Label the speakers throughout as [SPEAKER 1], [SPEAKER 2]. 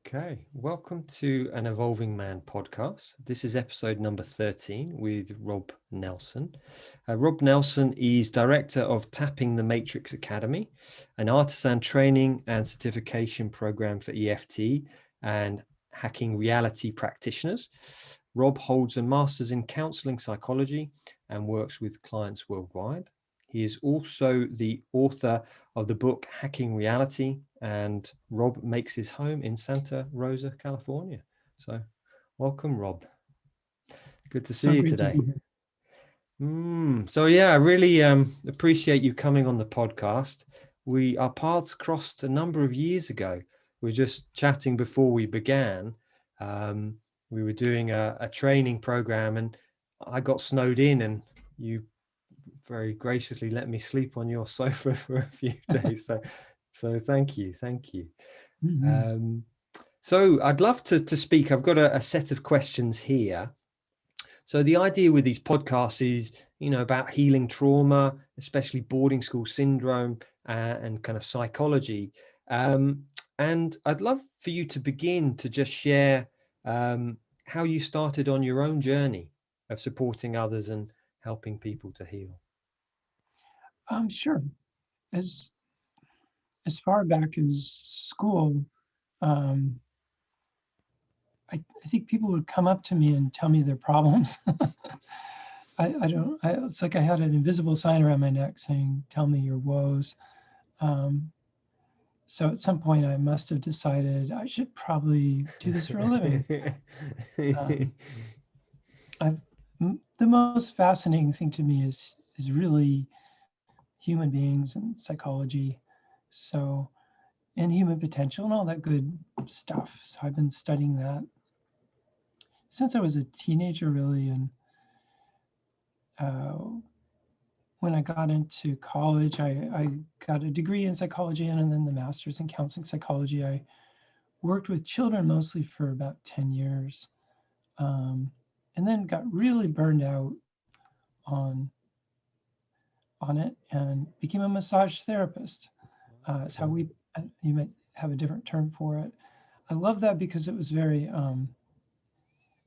[SPEAKER 1] Okay, welcome to an Evolving Man podcast. This is episode number 13 with Rob Nelson. Rob Nelson is director of Tapping the Matrix Academy, an artisan training and certification program for EFT and Hacking Reality practitioners. Rob holds a master's in Counselling Psychology and works with clients worldwide. He is also the author of the book Hacking Reality, and Rob makes his home in Santa Rosa, California. So welcome, Rob. Good to see you today. So yeah, I really appreciate you coming on the podcast. Our paths crossed a number of years ago. We were just chatting before we began. We were doing a training program and I got snowed in, and you very graciously let me sleep on your sofa for a few days. So thank you. So I'd love to speak. I've got a set of questions here. So the idea with these podcasts is, about healing trauma, especially boarding school syndrome and kind of psychology. And I'd love for you to begin to just share how you started on your own journey of supporting others and helping people to heal.
[SPEAKER 2] Sure. As far back as school, I think people would come up to me and tell me their problems. It's like I had an invisible sign around my neck saying, "Tell me your woes." So at some point, I must have decided I should probably do this for a living. The most fascinating thing to me is really human beings and psychology. So, and human potential and all that good stuff. So I've been studying that since I was a teenager, really. And when I got into college, I got a degree in psychology and then the master's in counseling psychology. I worked with children mostly for about 10 years, and then got really burned out on it and became a massage therapist. It's how you might have a different term for it. I love that because it was very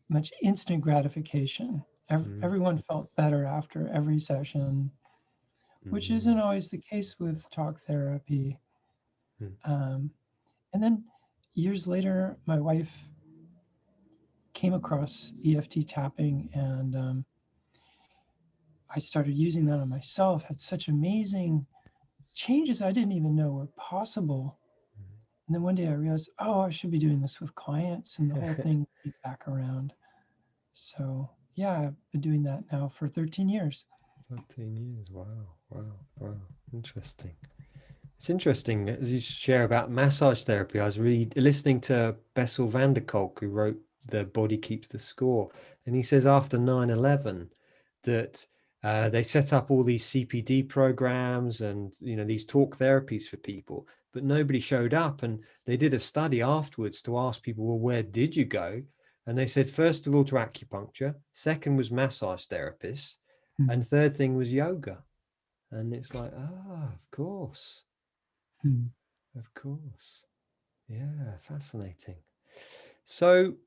[SPEAKER 2] much instant gratification. Everyone felt better after every session, which isn't always the case with talk therapy. And then years later, my wife came across EFT tapping, and I started using that on myself. Had such amazing changes I didn't even know were possible. And then one day I realized, oh, I should be doing this with clients, and the whole thing came back around. So yeah, I've been doing that now for 13 years.
[SPEAKER 1] 13 years. Wow. Interesting. It's interesting as you share about massage therapy. I was listening to Bessel van der Kolk, who wrote The Body Keeps the Score. And he says after 9/11 that they set up all these CPD programs and, these talk therapies for people, but nobody showed up. And they did a study afterwards to ask people, well, where did you go? And they said, first of all, to acupuncture. Second was massage therapists. And third thing was yoga. And it's like, of course. Of course. Yeah, fascinating. So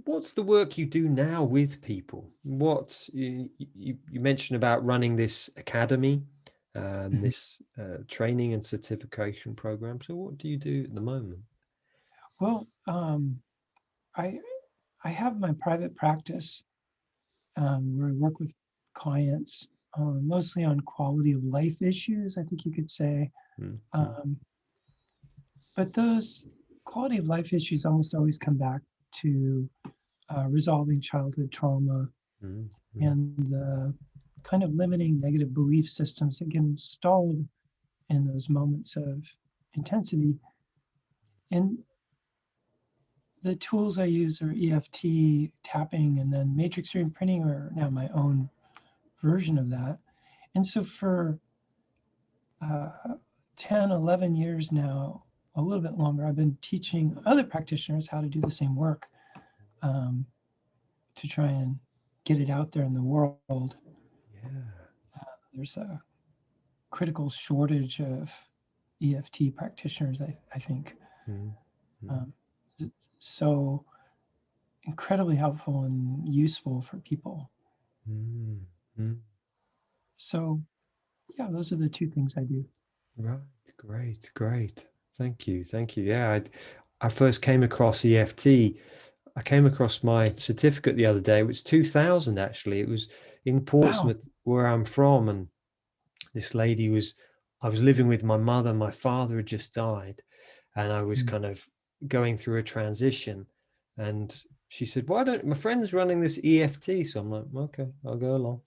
[SPEAKER 1] what's the work you do now with people? What you mentioned about running this academy, this training and certification program. So what do you do at the moment?
[SPEAKER 2] Well, I have my private practice where I work with clients mostly on quality of life issues, I think you could say. But those quality of life issues almost always come back to resolving childhood trauma and the kind of limiting negative belief systems that get installed in those moments of intensity. And the tools I use are EFT tapping, and then matrix reimprinting are now my own version of that. And so for 10, 11 years now, a little bit longer, I've been teaching other practitioners how to do the same work to try and get it out there in the world. There's a critical shortage of EFT practitioners, I think. Um, it's so incredibly helpful and useful for people. So, yeah, those are the two things I do.
[SPEAKER 1] Right, great. Thank you. Yeah, I first came across EFT. I came across my certificate the other day. It was 2000 actually. It was in
[SPEAKER 2] Wow.
[SPEAKER 1] Portsmouth, where I'm from, and this lady was. I was living with my mother. My father had just died, and I was kind of going through a transition. And she said, "Why don't my friend's running this EFT?" So I'm like, "Okay, I'll go along."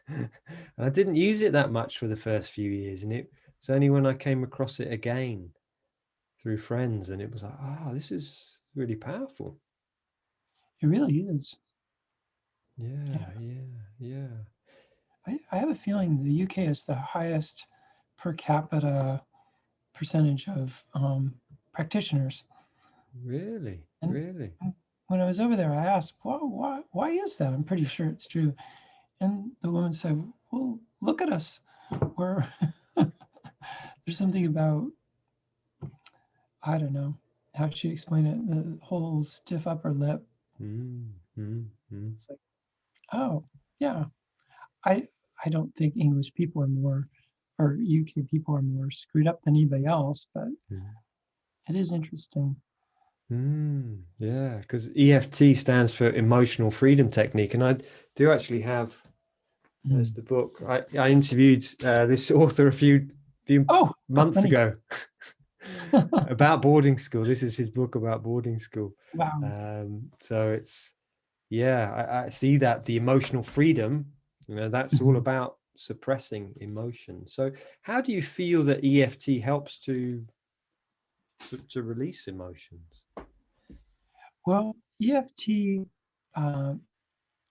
[SPEAKER 1] And I didn't use it that much for the first few years, and it's only when I came across it again through friends, and it was like, "Ah, this is really powerful."
[SPEAKER 2] It really is.
[SPEAKER 1] Yeah.
[SPEAKER 2] I have a feeling the UK is the highest per capita percentage of practitioners.
[SPEAKER 1] Really,
[SPEAKER 2] And
[SPEAKER 1] really.
[SPEAKER 2] when I was over there, I asked, why is that? I'm pretty sure it's true. And the woman said, well, look at us. We're there's something about, I don't know how she explained it, the whole stiff upper lip. It's like, oh, yeah. I I don't think English people are more, or UK people are more screwed up than anybody else, but it is interesting.
[SPEAKER 1] Yeah, because EFT stands for Emotional Freedom Technique, and I do actually have. There's the book. I interviewed this author a few
[SPEAKER 2] Oh,
[SPEAKER 1] months
[SPEAKER 2] funny.
[SPEAKER 1] ago about boarding school. This is his book about boarding school.
[SPEAKER 2] Wow.
[SPEAKER 1] So it's I see that the emotional freedom, that's all about suppressing emotion. So how do you feel that EFT helps to release emotions?
[SPEAKER 2] Well, EFT, uh,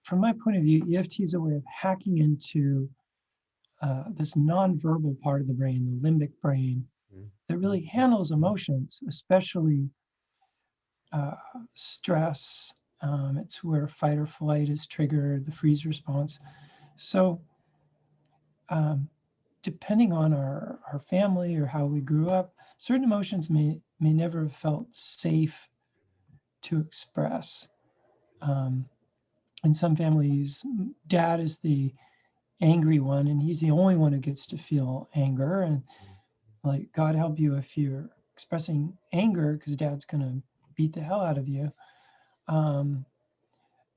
[SPEAKER 2] from my point of view, EFT is a way of hacking into this nonverbal part of the brain, the limbic brain, that really handles emotions, especially uh, stress. It's where fight or flight is triggered, the freeze response. So, depending on our family or how we grew up, certain emotions may never have felt safe to express. Um, in some families, dad is the angry one, and he's the only one who gets to feel anger. And like, God help you if you're expressing anger, because dad's gonna beat the hell out of you. Um,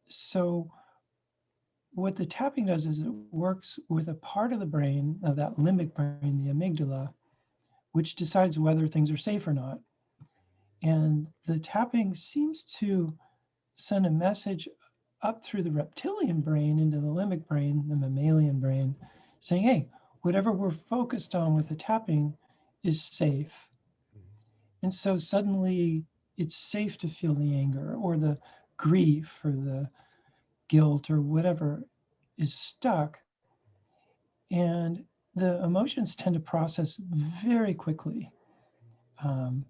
[SPEAKER 2] so what the tapping does is it works with a part of the brain, of that limbic brain, the amygdala, which decides whether things are safe or not. And the tapping seems to send a message up through the reptilian brain into the limbic brain, the mammalian brain, saying, hey, whatever we're focused on with the tapping is safe. And so suddenly it's safe to feel the anger or the grief or the guilt or whatever is stuck. And the emotions tend to process very quickly. Um,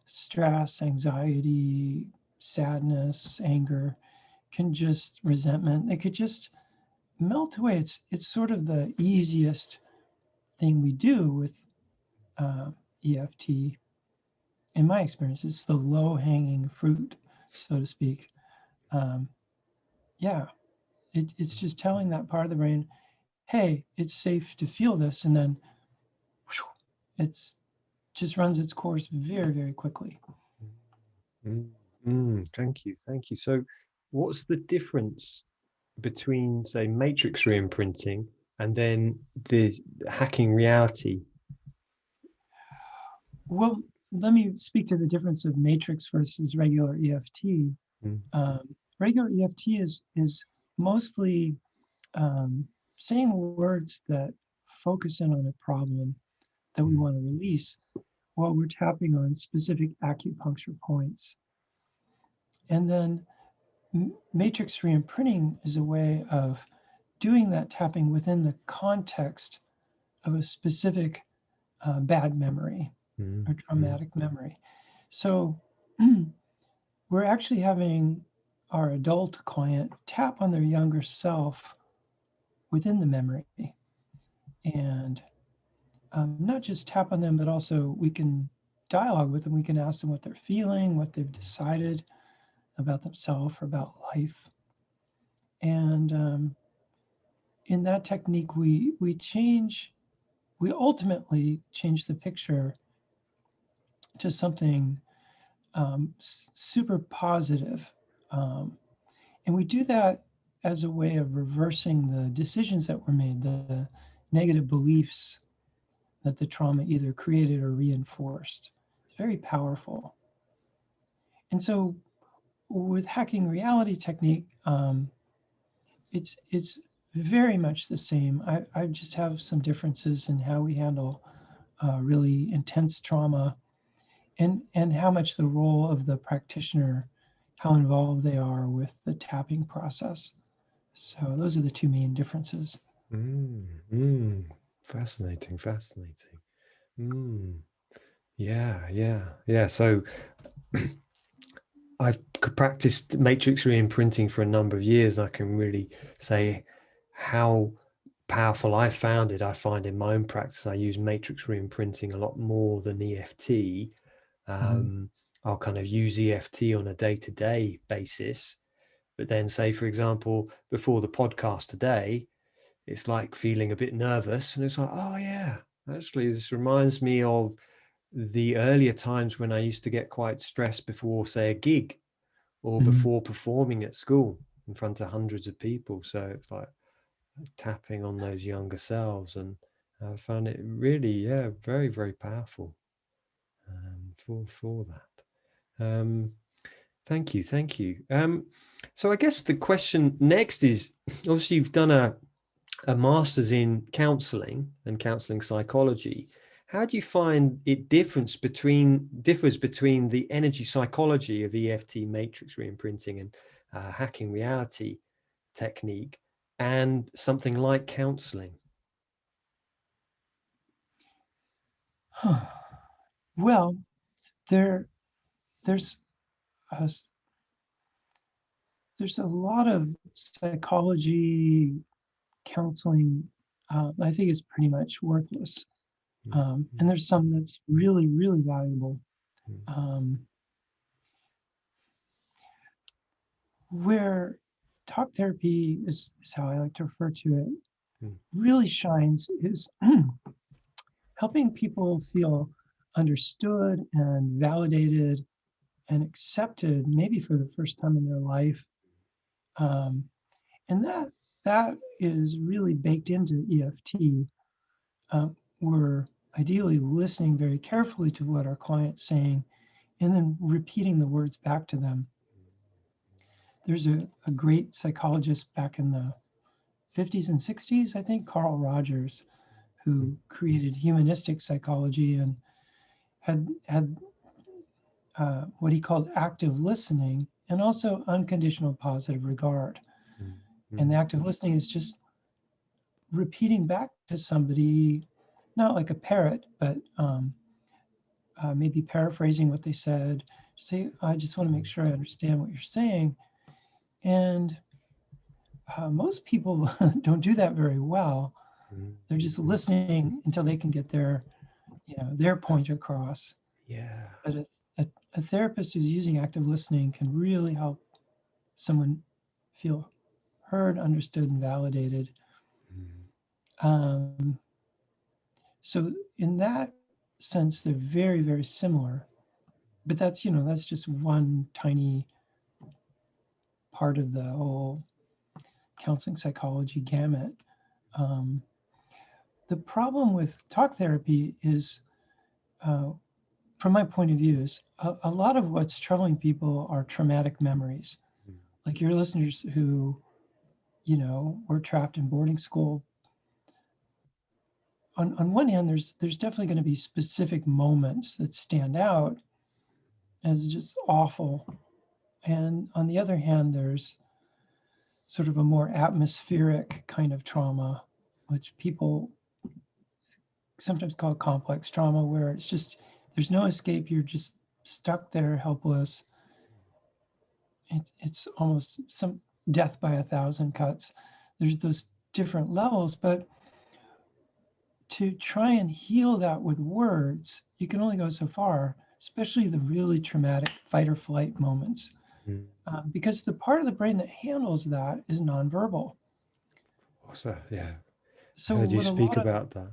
[SPEAKER 2] Stress, anxiety, sadness, anger can just resentment. They could just melt away. It's sort of the easiest thing we do with EFT. In my experience, it's the low hanging fruit, so to speak. Um, yeah, it's just telling that part of the brain, hey, it's safe to feel this, and then whew, it's just runs its course very, very quickly.
[SPEAKER 1] Thank you. So what's the difference between, say, matrix reimprinting and then the hacking reality?
[SPEAKER 2] Well, let me speak to the difference of matrix versus regular EFT. Regular EFT is mostly saying words that focus in on a problem that we want to release while we're tapping on specific acupuncture points. And then matrix reimprinting is a way of doing that tapping within the context of a specific bad memory or traumatic memory. So we're actually having our adult client tap on their younger self within the memory and not just tap on them, but also we can dialogue with them. We can ask them what they're feeling, what they've decided about themselves or about life. And in that technique, we ultimately change the picture to something super positive. And we do that as a way of reversing the decisions that were made, the negative beliefs that the trauma either created or reinforced. It's very powerful. And so with hacking reality technique, it's very much the same. I just have some differences in how we handle really intense trauma, and how much the role of the practitioner, how involved they are with the tapping process. So those are the two main differences.
[SPEAKER 1] Fascinating, fascinating. Yeah. So I've practiced matrix re-imprinting for a number of years. I can really say how powerful I found it. I find in my own practice, I use matrix re-imprinting a lot more than EFT. I'll kind of use EFT on a day-to-day basis, but then say, for example, before the podcast today, it's like feeling a bit nervous, and it's like, oh yeah, actually, this reminds me of the earlier times when I used to get quite stressed before, say, a gig or before performing at school in front of hundreds of people. So it's like tapping on those younger selves, and I found it really, yeah, very, very powerful for that. Thank you, thank you. So I guess the question next is, obviously you've done a master's in counselling and counselling psychology. How do you find it differs between the energy psychology of EFT matrix re-imprinting and hacking reality technique and something like counselling?
[SPEAKER 2] Well, there's a, there's a lot of psychology counseling. I think it's pretty much worthless. And there's some that's really, really valuable. Um, where talk therapy is how I like to refer to it, really shines is helping people feel understood and validated and accepted, maybe for the first time in their life. Um, and that is really baked into EFT. We're ideally listening very carefully to what our client's saying and then repeating the words back to them. There's a great psychologist back in the 50s and 60s, I think, Carl Rogers, who created humanistic psychology and had what he called active listening and also unconditional positive regard. And the active listening is just repeating back to somebody, not like a parrot, but maybe paraphrasing what they said. Say, I just want to make sure I understand what you're saying. And most people don't do that very well. They're just listening until they can get their point across.
[SPEAKER 1] Yeah.
[SPEAKER 2] But a therapist who's using active listening can really help someone feel heard, understood, and validated. Um, so in that sense, they're very, very similar. But that's just one tiny part of the whole counseling psychology gamut. Um, the problem with talk therapy is, from my point of view, is a lot of what's troubling people are traumatic memories. Like your listeners who, were trapped in boarding school. On one hand, there's definitely going to be specific moments that stand out as just awful. And on the other hand, there's sort of a more atmospheric kind of trauma, which people sometimes call complex trauma, where it's just there's no escape. You're just stuck there, helpless. It's almost some death by a thousand cuts. There's those different levels, but to try and heal that with words, you can only go so far, especially the really traumatic fight or flight moments, because the part of the brain that handles that is nonverbal.
[SPEAKER 1] So, yeah, I
[SPEAKER 2] So
[SPEAKER 1] heard you
[SPEAKER 2] what a
[SPEAKER 1] speak
[SPEAKER 2] lot of
[SPEAKER 1] about that.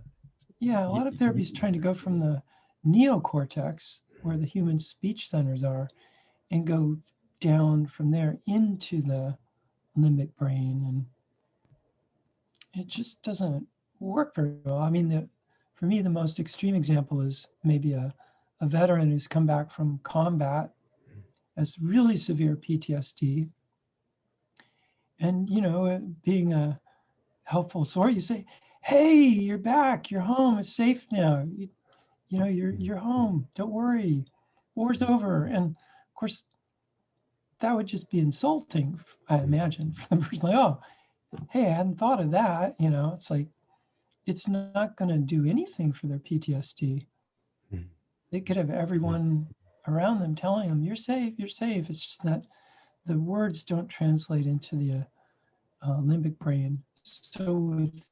[SPEAKER 2] yeah, a lot of therapy is trying to go from the neocortex, where the human speech centers are, and go down from there into the limbic brain, and it just doesn't work very well. I mean, for me, the most extreme example is maybe a veteran who's come back from combat as really severe PTSD. And, being a helpful sort, you say, hey, you're back, you're home, it's safe now. You're home, don't worry, war's over. And of course, that would just be insulting, I imagine, for the person. Like, oh, hey, I hadn't thought of that. It's like, it's not going to do anything for their PTSD. They could have everyone around them telling them, you're safe, you're safe. It's just that the words don't translate into the limbic brain. So with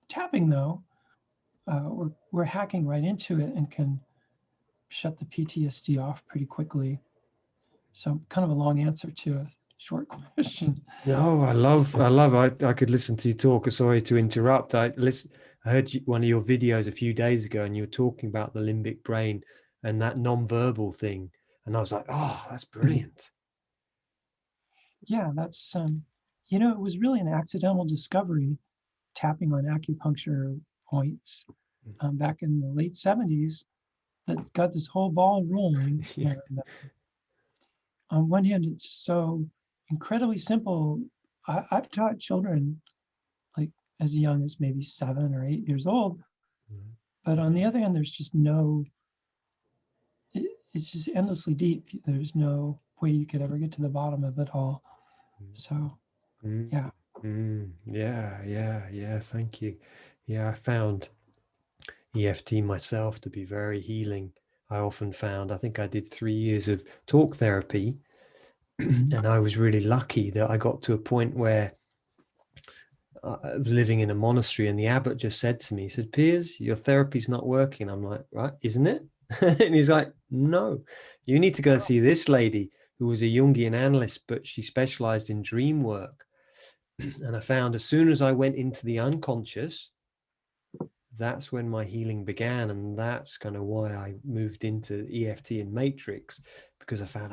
[SPEAKER 2] tapping, though, we're hacking right into it and can shut the PTSD off pretty quickly. So kind of a long answer to a short question.
[SPEAKER 1] No, I could listen to you talk. Sorry to interrupt. I heard one of your videos a few days ago, and you were talking about the limbic brain and that non-verbal thing, and I was like, oh, that's brilliant.
[SPEAKER 2] Yeah, that's it was really an accidental discovery, tapping on acupuncture points back in the late 70s, that got this whole ball rolling.
[SPEAKER 1] Yeah.
[SPEAKER 2] And on one hand, it's so incredibly simple. I've taught children like as young as maybe 7 or 8 years old, but on the other hand, there's just it's just endlessly deep. There's no way you could ever get to the bottom of it all. So,
[SPEAKER 1] Mm,
[SPEAKER 2] yeah.
[SPEAKER 1] yeah. Thank you. Yeah, I found EFT myself to be very healing. I often found, I think I did 3 years of talk therapy, and I was really lucky that I got to a point where I was living in a monastery, and the abbot just said to me, he said, Piers, your therapy's not working. I'm like, right, isn't it? And he's like, no, you need to go and see this lady who was a Jungian analyst, but she specialized in dream work. And I found as soon as I went into the unconscious, that's when my healing began. And that's kind of why I moved into EFT and Matrix, because I found,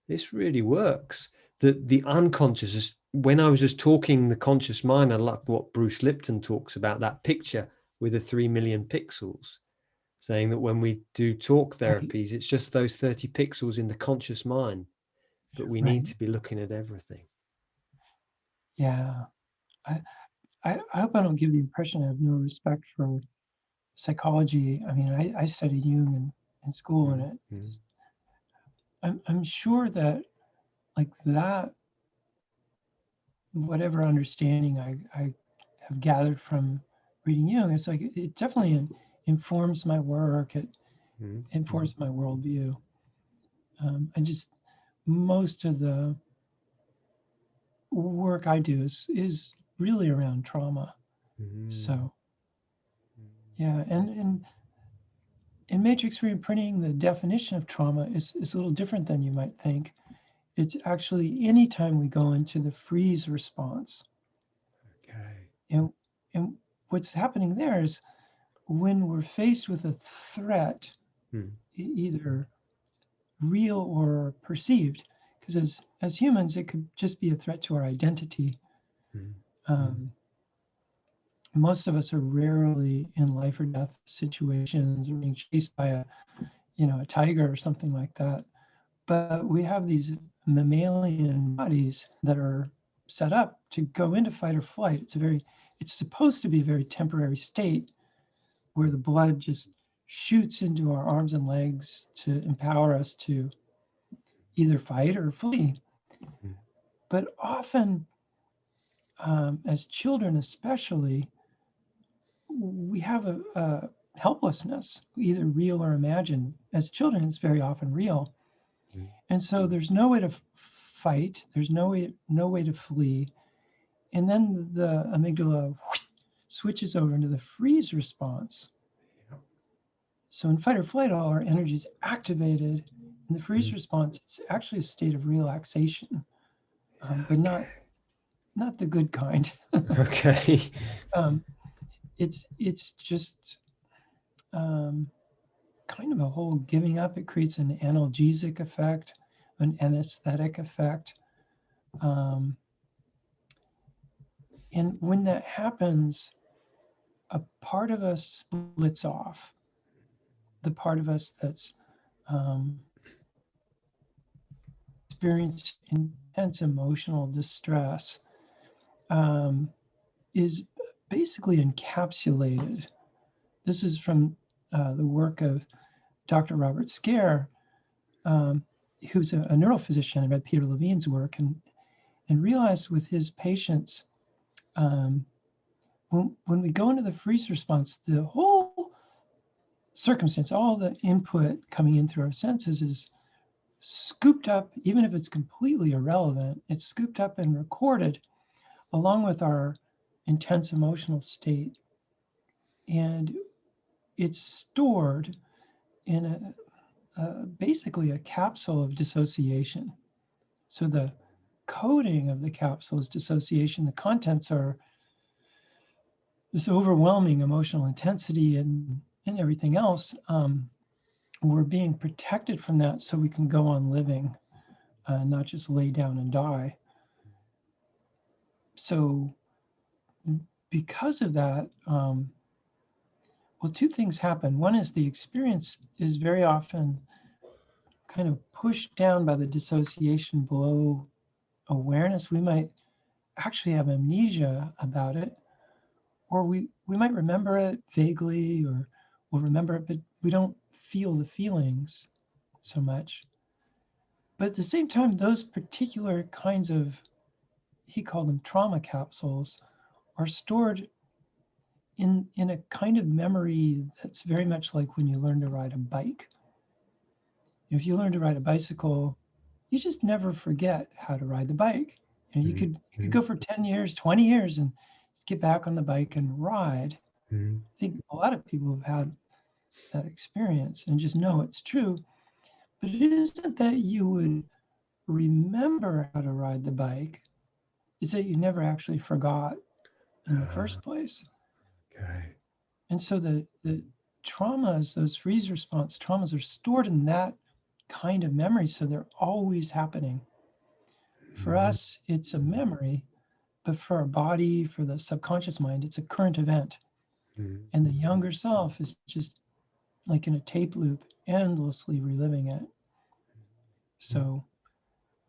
[SPEAKER 1] this really works. The unconscious is, when I was just talking the conscious mind, I like what Bruce Lipton talks about, that picture with the 3 million pixels, saying that when we do talk therapies, it's just those 30 pixels in the conscious mind, but we need to be looking at everything.
[SPEAKER 2] Yeah. I hope I don't give the impression I have no respect for psychology. I mean, I studied Jung in school, and I'm sure that like that, whatever understanding I have gathered from reading Jung, it's like it definitely informs my work. It informs my worldview. I just most of the work I do is really around trauma. So yeah, and in matrix reimprinting, the definition of trauma is a little different than you might think. It's actually anytime we go into the freeze response.
[SPEAKER 1] Okay.
[SPEAKER 2] And what's happening there is when we're faced with a threat, either real or perceived, because as humans, it could just be a threat to our identity. Most of us are rarely in life or death situations or being chased by a tiger or something like that. But we have these mammalian bodies that are set up to go into fight or flight. It's supposed to be a very temporary state where the blood just shoots into our arms and legs to empower us to either fight or flee. But often, as children especially, we have a helplessness, either real or imagined. As children, it's very often real. And so there's no way to fight, there's no way to flee. And then the amygdala switches over into the freeze response.
[SPEAKER 1] Yeah.
[SPEAKER 2] So in fight or flight, all our energy is activated. In the freeze response, it's actually a state of relaxation, but
[SPEAKER 1] Okay.
[SPEAKER 2] not the good kind.
[SPEAKER 1] Okay.
[SPEAKER 2] um, it's just kind of a whole giving up. It creates an analgesic effect, an anesthetic effect. And when that happens, a part of us splits off. The part of us that's experienced intense emotional distress is basically encapsulated. This is from the work of Dr. Robert Scare, who's a neurophysician. I read Peter Levine's work and realized with his patients, when we go into the freeze response, the whole circumstance, all the input coming in through our senses is scooped up, even if it's completely irrelevant, it's scooped up and recorded along with our intense emotional state. And it's stored in basically a capsule of dissociation. So the coding of the capsule is dissociation. The contents are this overwhelming emotional intensity and everything else. We're being protected from that so we can go on living, not just lay down and die. So because of that, well, two things happen. One is the experience is very often kind of pushed down by the dissociation below awareness. We might actually have amnesia about it, or we might remember it vaguely, or we'll remember it, but we don't feel the feelings so much. But at the same time, those particular kinds of, he called them trauma capsules, are stored in a kind of memory that's very much like when you learn to ride a bike. If you learn to ride a bicycle, you just never forget how to ride the bike. And you could go for 10 years, 20 years and get back on the bike and ride. I think a lot of people have had that experience and just know it's true. But it isn't that you would remember how to ride the bike, it's that you never actually forgot in the first place.
[SPEAKER 1] Okay.
[SPEAKER 2] And so the traumas, those freeze response traumas, are stored in that kind of memory. So they're always happening. For us, it's a memory, but for our body, for the subconscious mind, it's a current event. And the younger self is just like in a tape loop, endlessly reliving it. So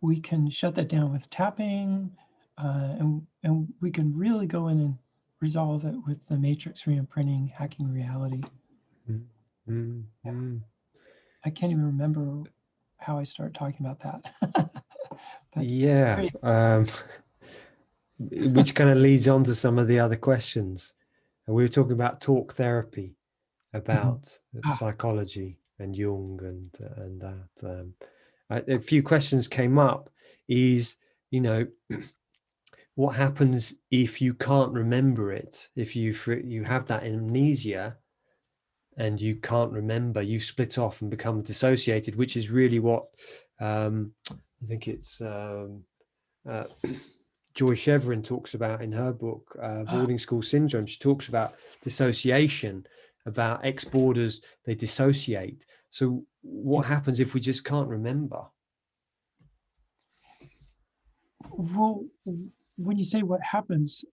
[SPEAKER 2] we can shut that down with tapping, and we can really go in and resolve it with the matrix reimprinting, hacking reality. Yeah. I can't even remember how I started talking about that. But
[SPEAKER 1] Yeah. Which kind of leads on to some of the other questions. We were talking about talk therapy, about
[SPEAKER 2] ah,
[SPEAKER 1] psychology and Jung and that. A few questions came up. Is, you know, what happens if you can't remember it? If you have that amnesia and you can't remember, you split off and become dissociated, which is really what I think it's Joy Chevron talks about in her book, Boarding School Syndrome. She talks about dissociation, about ex-boarders, they dissociate. So what happens if we just can't remember?
[SPEAKER 2] well, when you say what happens,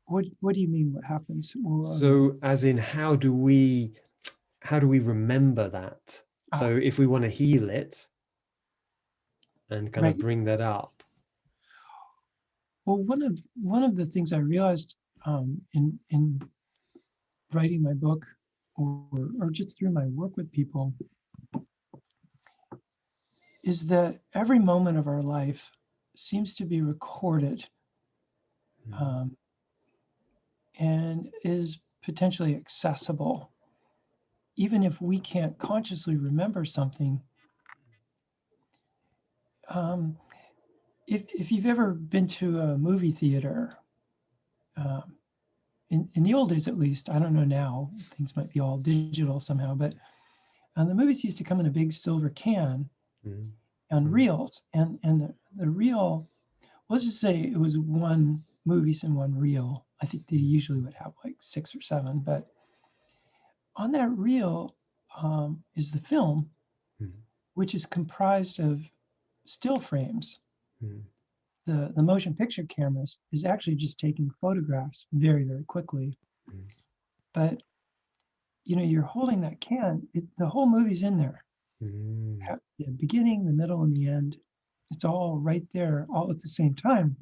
[SPEAKER 2] what do you mean what happens? Well,
[SPEAKER 1] So as in, how do we remember that? So if we want to heal it and kind of
[SPEAKER 2] right.
[SPEAKER 1] bring that up.
[SPEAKER 2] Well, one of the things I realized in writing my book, or just through my work with people, is that every moment of our life seems to be recorded, and is potentially accessible. Even if we can't consciously remember something, if you've ever been to a movie theater, in the old days at least, I don't know now, things might be all digital somehow, but the movies used to come in a big silver can on reels, and the reel, let's just say it was one movies in one reel. I think they usually would have like 6 or 7, but on that reel is the film, which is comprised of still frames. The motion picture cameras is actually just taking photographs very, very quickly. But you're holding that can, the whole movie's in there. The beginning, the middle, and the end. It's all right there, all at the same time.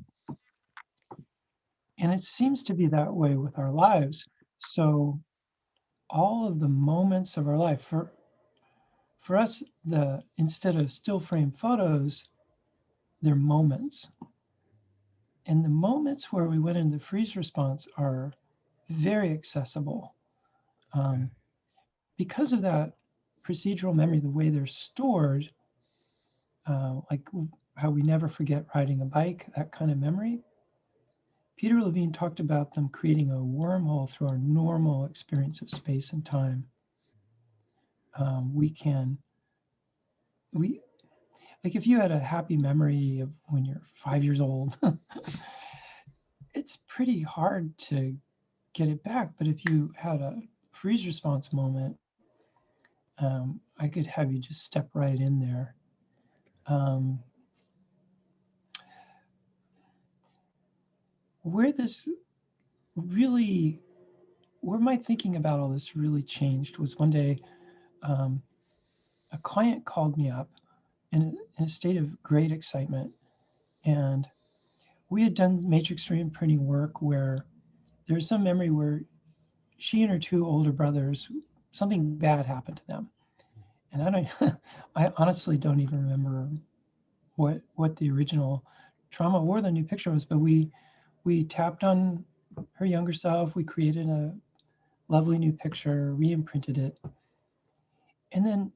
[SPEAKER 2] And it seems to be that way with our lives. So all of the moments of our life, for us, instead of still frame photos, they're moments. And the moments where we went into the freeze response are very accessible. Because of that procedural memory, the way they're stored, like how we never forget riding a bike, that kind of memory. Peter Levine talked about them creating a wormhole through our normal experience of space and time. Like if you had a happy memory of when you're 5 years old, it's pretty hard to get it back. But if you had a freeze response moment, I could have you just step right in there. Where my thinking about all this really changed was one day, a client called me up in a state of great excitement. And we had done matrix reimprinting work where there's some memory where she and her 2 older brothers, something bad happened to them. And I honestly don't even remember what the original trauma or the new picture was, but we tapped on her younger self. We created a lovely new picture, re-imprinted it. And then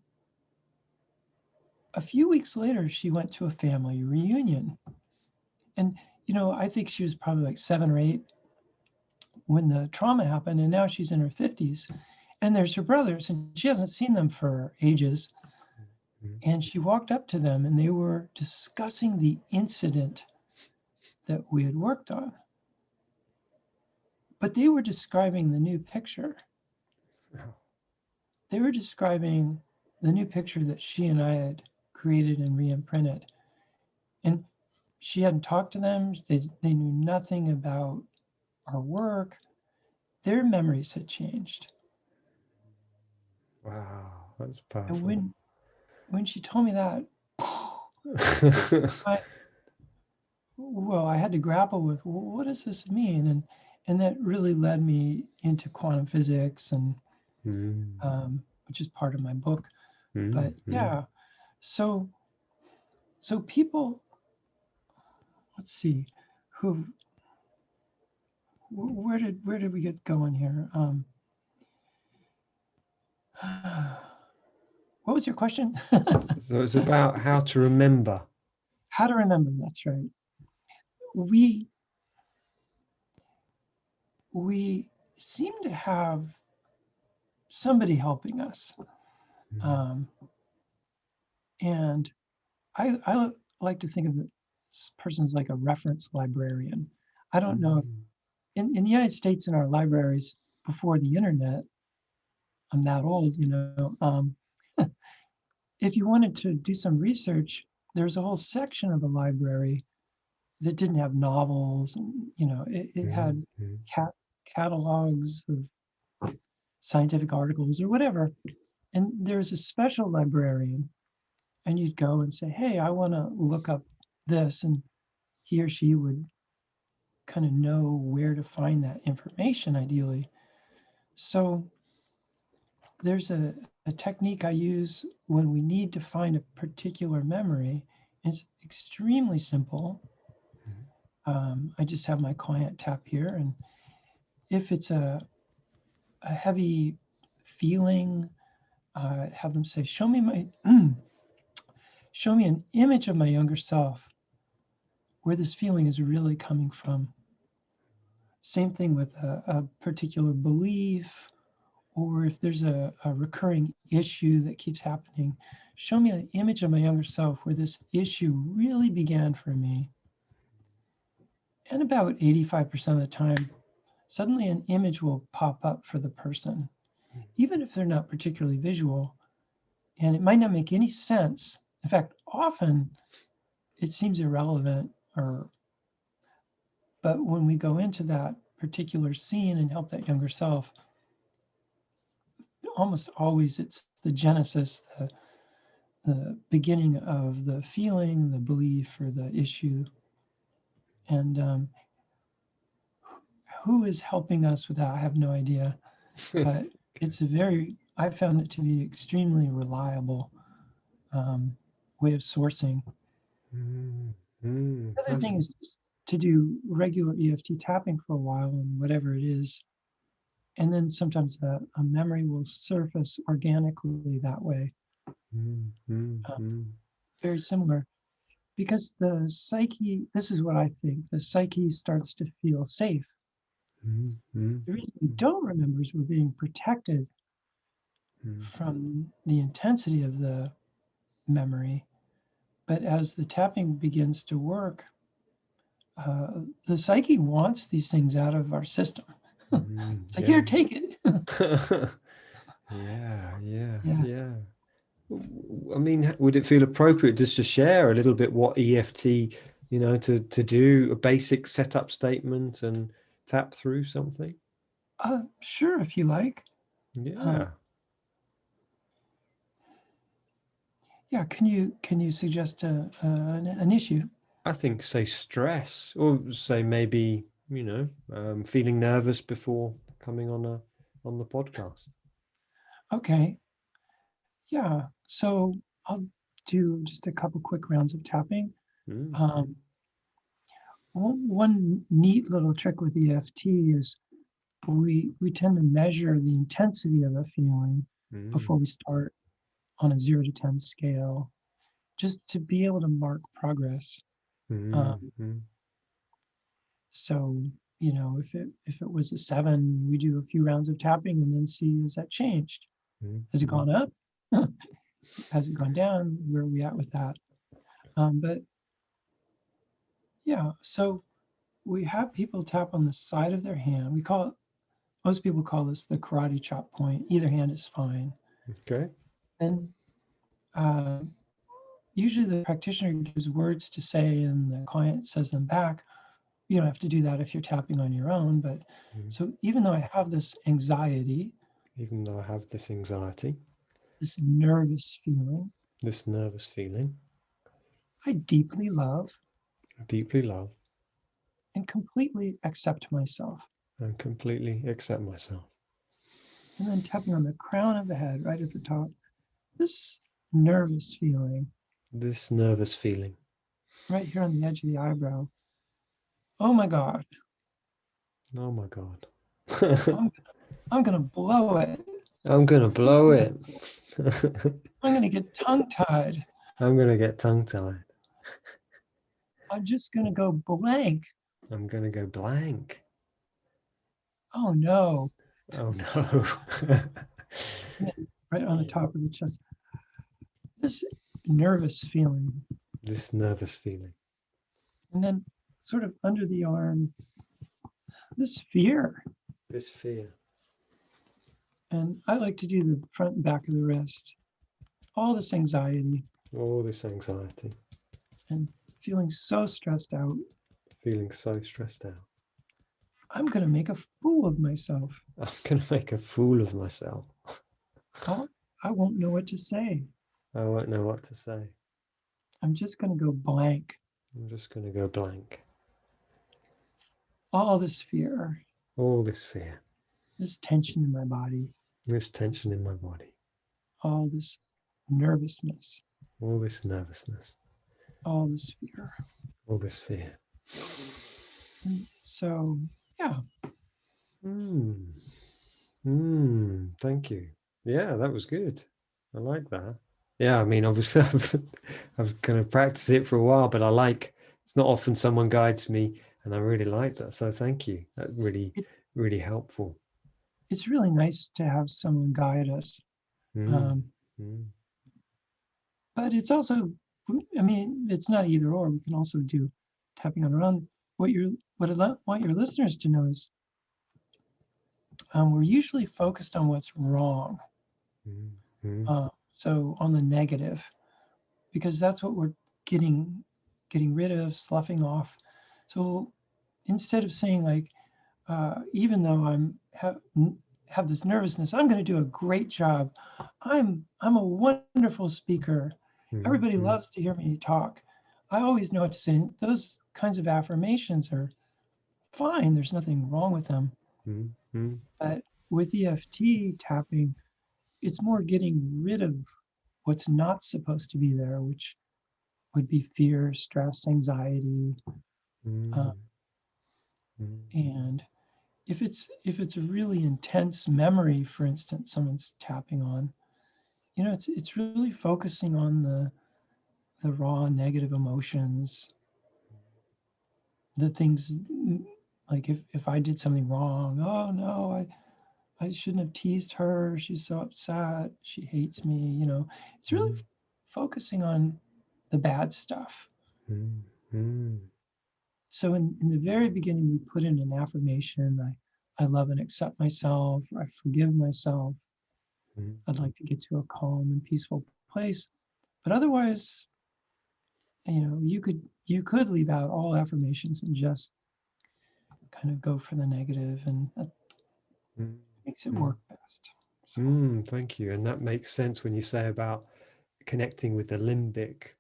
[SPEAKER 2] a few weeks later, she went to a family reunion. And, I think she was probably like 7 or 8 when the trauma happened. And now she's in her 50s. And there's her brothers, and she hasn't seen them for ages. And she walked up to them, and they were discussing the incident that we had worked on. But they were describing the new picture. They were describing the new picture that she and I had created and re-imprinted. And she hadn't talked to them. They knew nothing about our work. Their memories had changed.
[SPEAKER 1] Wow, that's powerful.
[SPEAKER 2] And when she told me that, I had to grapple with, what does this mean? And that really led me into quantum physics, and which is part of my book. But yeah, so people, let's see, where did we get going here? What was your question?
[SPEAKER 1] So it's about how to remember.
[SPEAKER 2] How to remember, that's right. We seem to have somebody helping us. And I like to think of this person as like a reference librarian. I don't know if in the United States, in our libraries before the internet, I'm that old, if you wanted to do some research, there's a whole section of the library that didn't have novels, and it had catalogs of scientific articles or whatever. And there's a special librarian, and you'd go and say, hey, I want to look up this, and he or she would kind of know where to find that information ideally. So there's a technique I use when we need to find a particular memory. It's extremely simple. I just have my client tap here, and if it's a heavy feeling, have them say, show me an image of my younger self where this feeling is really coming from. Same thing with a particular belief, or if there's a recurring issue that keeps happening, show me an image of my younger self where this issue really began for me. And about 85% of the time, suddenly an image will pop up for the person, even if they're not particularly visual. And it might not make any sense. In fact, often it seems irrelevant, but when we go into that particular scene and help that younger self, almost always it's the genesis, the beginning of the feeling, the belief, or the issue. And who is helping us with that? I have no idea, but it's I found it to be extremely reliable way of sourcing. The other thing is just to do regular EFT tapping for a while and whatever it is. And then sometimes a memory will surface organically that way. Very similar. Because the psyche, this is what I think, the psyche starts to feel safe. The reason we don't remember is we're being protected from the intensity of the memory. But as the tapping begins to work, the psyche wants these things out of our system. It's like, here, take it.
[SPEAKER 1] Yeah. I mean, would it feel appropriate just to share a little bit what EFT, to do a basic setup statement and tap through something?
[SPEAKER 2] Sure, if you like.
[SPEAKER 1] Yeah.
[SPEAKER 2] Yeah, can you suggest an issue?
[SPEAKER 1] I think say stress, or say maybe, feeling nervous before coming on the podcast.
[SPEAKER 2] Okay. Yeah. So I'll do just a couple quick rounds of tapping. One neat little trick with EFT is we tend to measure the intensity of a feeling before we start on a 0 to 10 scale, just to be able to mark progress. So, if it was a 7, we do a few rounds of tapping and then see, has that changed? Has it gone up? Has it gone down? Where are we at with that? But yeah, so we have people tap on the side of their hand. Most people call this the karate chop point. Either hand is fine.
[SPEAKER 1] Okay.
[SPEAKER 2] And usually the practitioner gives words to say and the client says them back. You don't have to do that if you're tapping on your own. But so even though I have this anxiety,
[SPEAKER 1] this
[SPEAKER 2] nervous feeling, I deeply love and completely accept myself.
[SPEAKER 1] And completely accept myself.
[SPEAKER 2] And then tapping on the crown of the head, right at the top, this nervous feeling. Right here on the edge of the eyebrow. Oh my God.
[SPEAKER 1] Oh my God.
[SPEAKER 2] I'm going to blow it.
[SPEAKER 1] I'm going to blow it.
[SPEAKER 2] I'm going to get tongue-tied.
[SPEAKER 1] I'm going to get tongue-tied.
[SPEAKER 2] I'm just going to go blank.
[SPEAKER 1] I'm going to go blank.
[SPEAKER 2] Oh no.
[SPEAKER 1] Oh no.
[SPEAKER 2] Right on the top of the chest. This nervous feeling. And then sort of under the arm, this fear. And I like to do the front and back of the wrist. All this anxiety. And feeling so stressed out. I'm going to make a fool of myself.
[SPEAKER 1] I'm going to make a fool of myself.
[SPEAKER 2] I won't know what to say. I'm just going to go blank. All this fear. This tension in my body. All this nervousness.
[SPEAKER 1] All this nervousness.
[SPEAKER 2] All this fear. So, yeah.
[SPEAKER 1] Thank you. Yeah, that was good. I like that. Yeah, I mean, obviously, I've kind of practiced it for a while, but it's not often someone guides me And I really like that. So thank you. That's really,
[SPEAKER 2] It,
[SPEAKER 1] really helpful.
[SPEAKER 2] it's really nice to have someone guide us.
[SPEAKER 1] Mm,
[SPEAKER 2] Um,
[SPEAKER 1] mm,
[SPEAKER 2] but it's also, I mean, it's not either or. We can also do tapping on our own. What I want your listeners to know is we're usually focused on what's wrong.
[SPEAKER 1] mm, mm,
[SPEAKER 2] So on the negative, because that's what we're getting rid of, sloughing off. So instead of saying like, even though have this nervousness, I'm going to do a great job. I'm a wonderful speaker.
[SPEAKER 1] mm,
[SPEAKER 2] Everybody
[SPEAKER 1] mm,
[SPEAKER 2] loves to hear me talk. I always know what to say. Those kinds of affirmations are fine. There's nothing wrong with them.
[SPEAKER 1] mm, mm,
[SPEAKER 2] But with EFT tapping, it's more getting rid of what's not supposed to be there, which would be fear, stress, anxiety, uh,
[SPEAKER 1] mm, mm,
[SPEAKER 2] and if it's a really intense memory, for instance, someone's tapping on, it's really focusing on the raw negative emotions, the things like if I did something wrong, oh no, I shouldn't have teased her. She's so upset. She hates me. It's really
[SPEAKER 1] mm,
[SPEAKER 2] focusing on the bad stuff.
[SPEAKER 1] mm, mm,
[SPEAKER 2] So in the very beginning, we put in an affirmation. I love and accept myself. I forgive myself.
[SPEAKER 1] mm.
[SPEAKER 2] I'd like to get to a calm and peaceful place. But otherwise, you could leave out all affirmations and just kind of go for the negative, and that
[SPEAKER 1] Mm,
[SPEAKER 2] makes it
[SPEAKER 1] mm,
[SPEAKER 2] work best. So
[SPEAKER 1] Thank you. And that makes sense when you say about connecting with the limbic,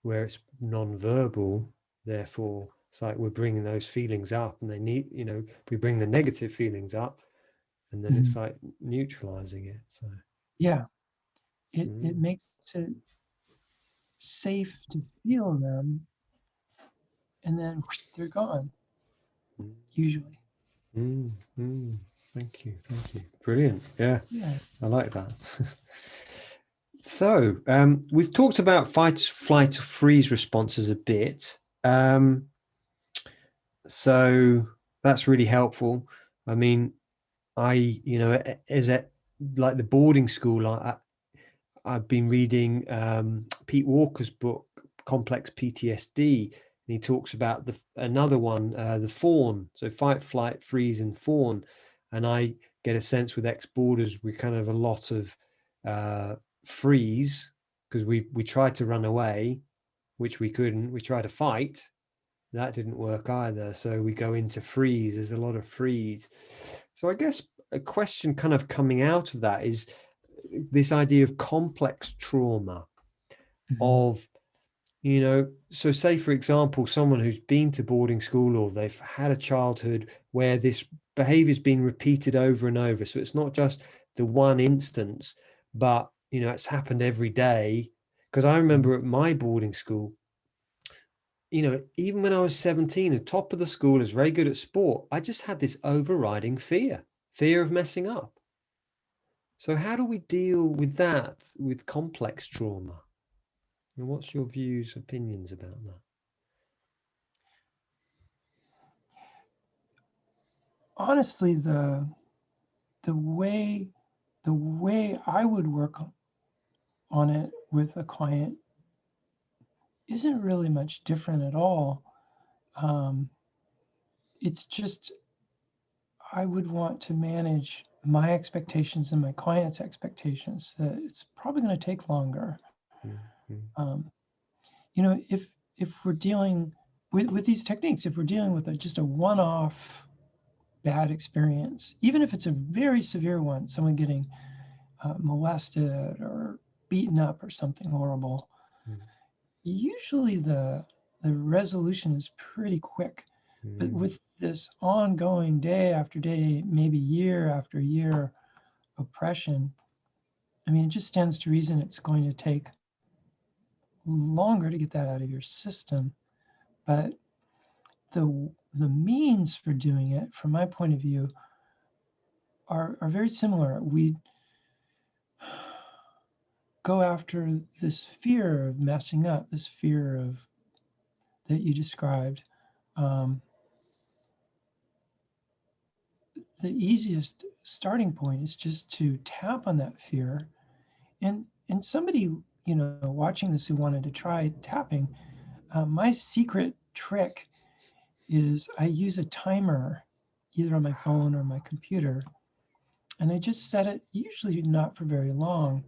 [SPEAKER 1] where it's non-verbal. Therefore, it's like we're bringing those feelings up, and they need, we bring the negative feelings up, and then it's
[SPEAKER 2] mhm.
[SPEAKER 1] like neutralizing it. So,
[SPEAKER 2] Yeah, it
[SPEAKER 1] mm,
[SPEAKER 2] makes it safe to feel them, and then whoosh, they're gone
[SPEAKER 1] mm,
[SPEAKER 2] usually.
[SPEAKER 1] mm, mm. Thank you. Thank you. Brilliant. Yeah,
[SPEAKER 2] Yeah.
[SPEAKER 1] I like that. So, we've talked about fight, flight, freeze responses a bit. So that's really helpful. I mean, as at like the boarding school, I've been reading Pete Walker's book, Complex PTSD, and he talks about another one, the fawn. So fight, flight, freeze, and fawn. And I get a sense with ex-boarders, we kind of a lot of uh, freeze because we tried to run away, which we couldn't. We tried to fight, that didn't work either. So we go into freeze. There's a lot of freeze. So I guess a question kind of coming out of that is this idea of complex trauma
[SPEAKER 2] Mhm.
[SPEAKER 1] of, so say, for example, someone who's been to boarding school or they've had a childhood where this behavior's been repeated over and over. So it's not just the one instance, but, it's happened every day. Because I remember at my boarding school, even when I was 17, the top of the school is very good at sport. I just had this overriding fear of messing up. So how do we deal with that with complex trauma? And what's your views, opinions about that?
[SPEAKER 2] Honestly, the way the way I would work on it with a client isn't really much different at all. Um, it's just I would want to manage my expectations and my client's expectations. That it's probably going to take longer.
[SPEAKER 1] Mm, mm,
[SPEAKER 2] Um, if we're dealing with these techniques, if we're dealing with just a one-off bad experience, even if it's a very severe one, someone getting molested or beaten up or something horrible,
[SPEAKER 1] mm,
[SPEAKER 2] usually the resolution is pretty quick. But
[SPEAKER 1] mm,
[SPEAKER 2] with this ongoing day after day, maybe year after year oppression, I mean, it just stands to reason it's going to take longer to get that out of your system. But the means for doing it, from my point of view, are very similar. We go after this fear of messing up, this fear of that you described. Um, the easiest starting point is just to tap on that fear. And somebody, watching this who wanted to try tapping, my secret trick is I use a timer either on my phone or my computer, and I just set it, usually not for very long,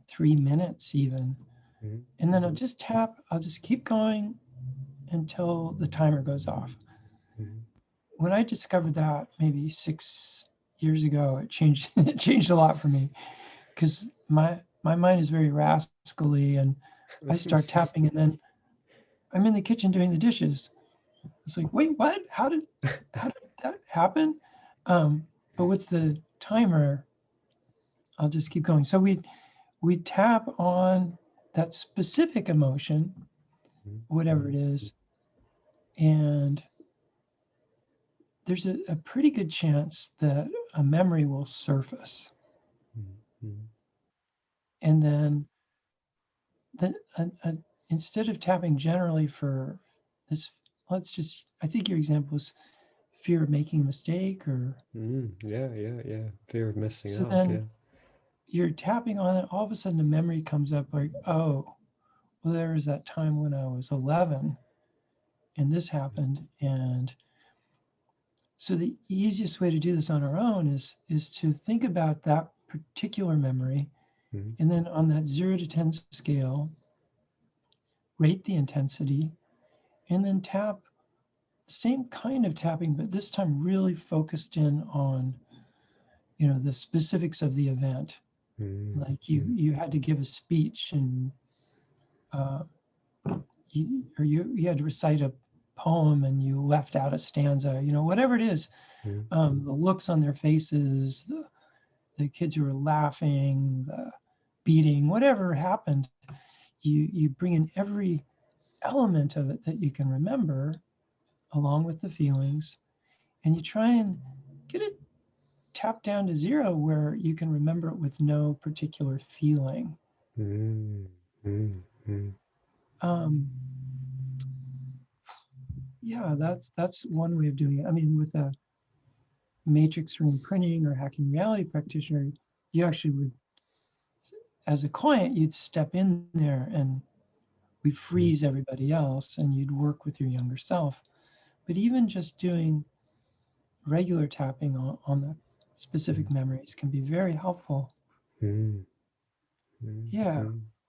[SPEAKER 2] 3 minutes even.
[SPEAKER 1] Mhm.
[SPEAKER 2] And then I'll just tap, I'll just keep going until the timer goes off.
[SPEAKER 1] Mhm.
[SPEAKER 2] When I discovered that maybe 6 years ago, it changed it changed a lot for me, because my mind is very rascally, and I start tapping, and then I'm in the kitchen doing the dishes. It's like, wait, what? How did that happen? But with the timer, I'll just keep going. So we tap on that specific emotion, whatever it is, and there's a pretty good chance that a memory will surface.
[SPEAKER 1] Mhm.
[SPEAKER 2] And then instead of tapping generally for this, I think your example was fear of making a mistake, or
[SPEAKER 1] Yeah, yeah, yeah. Fear of messing
[SPEAKER 2] so
[SPEAKER 1] up.
[SPEAKER 2] then
[SPEAKER 1] Yeah.
[SPEAKER 2] you're tapping on it, all of a sudden a memory comes up like, oh, well, there was that time when I was 11 and this happened. And so the easiest way to do this on our own is to think about that particular memory,
[SPEAKER 1] Mhm.
[SPEAKER 2] and then on that 0 to 10 scale, rate the intensity, and then tap the same kind of tapping, but this time really focused in on the specifics of the event.
[SPEAKER 1] Mhm.
[SPEAKER 2] Like you had to give a speech, and uh, you had to recite a poem and you left out a stanza, whatever it is.
[SPEAKER 1] Mhm.
[SPEAKER 2] The looks on their faces, the kids who were laughing, the beating, whatever happened, you bring in every element of it that you can remember along with the feelings, and you try and get it tapped down to 0 where you can remember it with no particular feeling.
[SPEAKER 1] Mhm. Mhm. Mhm.
[SPEAKER 2] um, yeah, that's one way of doing it. I mean, with a matrix screen printing or hacking reality practitioner, you actually would, as a client, you'd step in there and we'd
[SPEAKER 1] Mhm.
[SPEAKER 2] freeze everybody else and you'd work with your younger self. But even just doing regular tapping on the specific memories can be very helpful.
[SPEAKER 1] Mhm. Mhm.
[SPEAKER 2] Yeah.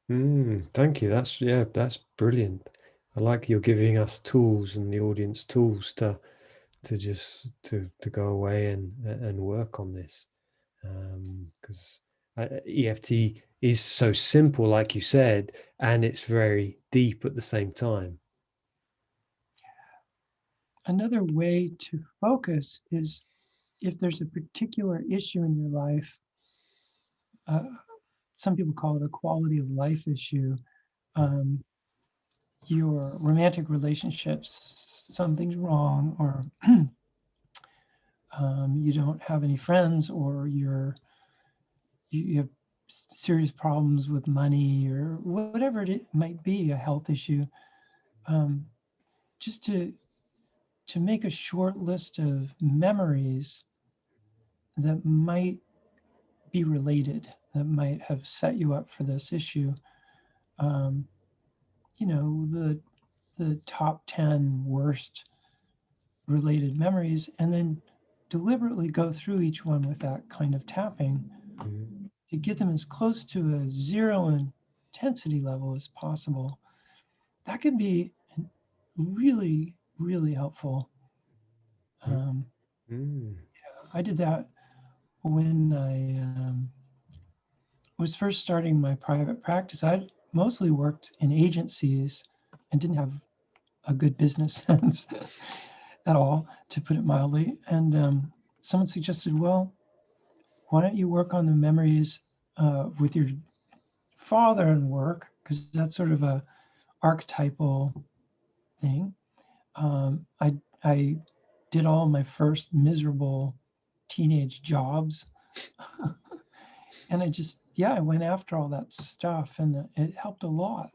[SPEAKER 1] Mhm. Thank you. That's brilliant. I like you're giving us tools and the audience tools to just to go away and work on this, because EFT is so simple, like you said, and it's very deep at the same time.
[SPEAKER 2] Another way to focus is if there's a particular issue in your life. uh, some people call it a quality of life issue. um, your romantic relationships, something's wrong, or you don't have any friends, or you have serious problems with money, or whatever it might be, a health issue. um, just to make a short list of memories that might be related, that might have set you up for this issue. um, the top 10 worst related memories, and then deliberately go through each one with that kind of tapping
[SPEAKER 1] Mhm.
[SPEAKER 2] to get them as close to a 0 intensity level as possible. That can be really, really helpful. Um,
[SPEAKER 1] Mhm.
[SPEAKER 2] I did that when I was first starting my private practice. I mostly worked in agencies and didn't have a good business sense at all, to put it mildly. And someone suggested, well, why don't you work on the memories with your father and work? Because that's sort of a archetypal thing. I did all my first miserable teenage jobs, and I went after all that stuff, and it helped a lot.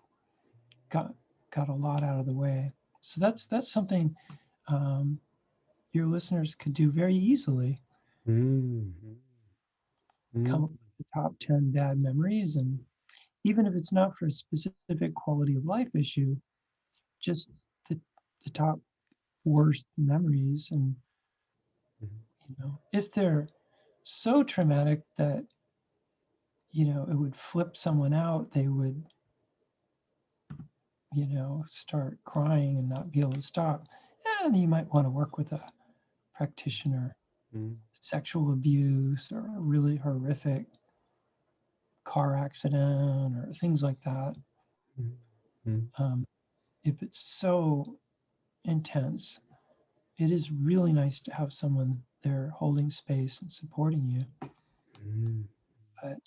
[SPEAKER 2] Got got a lot out of the way. So that's something um, your listeners could do very easily.
[SPEAKER 1] Mm.
[SPEAKER 2] Come
[SPEAKER 1] Mm.
[SPEAKER 2] up with the top 10 bad memories, and even if it's not for a specific quality of life issue, just the, the top worst memories. And if they're so traumatic that it would flip someone out, they would start crying and not be able to stop, and you might want to work with a practitioner.
[SPEAKER 1] Mm.
[SPEAKER 2] Sexual abuse or a really horrific car accident or things like that.
[SPEAKER 1] Mm. Mm.
[SPEAKER 2] um, if it's so intense, it is really nice to have someone there holding space and supporting you.
[SPEAKER 1] Mm.
[SPEAKER 2] But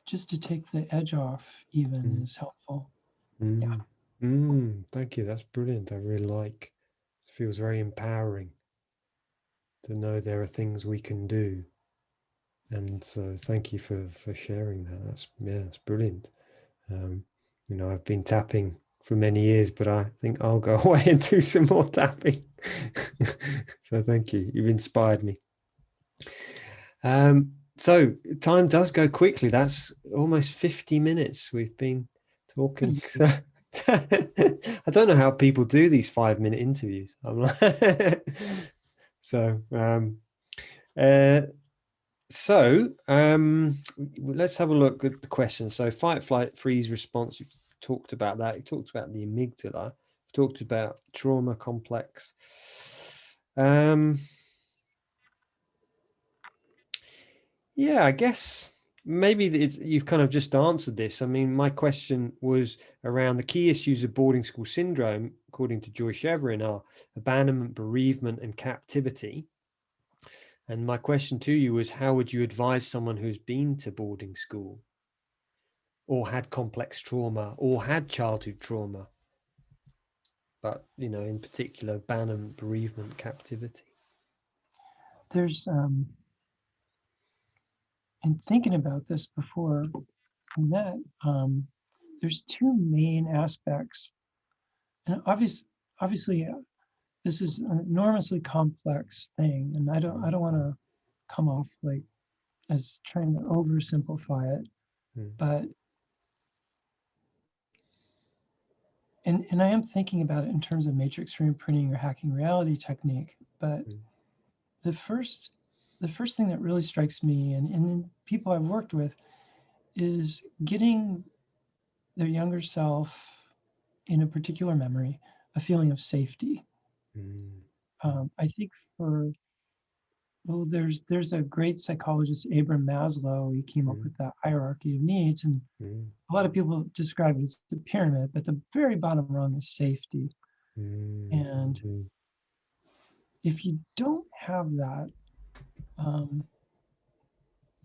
[SPEAKER 2] just to take the edge off even
[SPEAKER 1] Mm.
[SPEAKER 2] is helpful. Yeah.
[SPEAKER 1] Mm. Thank you. That's brilliant. I really like. It feels very empowering to know there are things we can do. And so thank you for sharing that. That's brilliant. Um, I've been tapping for many years, but I think I'll go away and do some more tapping. So thank you. You've inspired me. So time does go quickly. That's almost 50 minutes we've been talking. So I don't know how people do these 5-minute interviews. I'm like, so uh, let's have a look at the question. So fight, flight, freeze response. You've talked about that. You talked about the amygdala. You talked about trauma complex. Yeah, I guess maybe you've kind of just answered this. I mean, my question was around the key issues of boarding school syndrome, according to Joy Chevron, are abandonment, bereavement, and captivity. And my question to you was, how would you advise someone who's been to boarding school or had complex trauma or had childhood trauma, but, in particular, abandonment, bereavement, captivity?
[SPEAKER 2] There's in thinking about this before we met, there's two main aspects. And obviously, this is an enormously complex thing, and I don't want to come off like as trying to oversimplify it,
[SPEAKER 1] Mm.
[SPEAKER 2] but and I am thinking about it in terms of matrix reimprinting or hacking reality technique. But
[SPEAKER 1] Mm.
[SPEAKER 2] the first thing that really strikes me, and people I've worked with, is getting their younger self in a particular memory a feeling of safety.
[SPEAKER 1] Mm.
[SPEAKER 2] I think there's a great psychologist, Abraham Maslow. He came up
[SPEAKER 1] Mm.
[SPEAKER 2] with that hierarchy of needs, and
[SPEAKER 1] Mm.
[SPEAKER 2] a lot of people describe it as the pyramid, but the very bottom rung is safety.
[SPEAKER 1] Mm.
[SPEAKER 2] And
[SPEAKER 1] Mm.
[SPEAKER 2] if you don't have that, um,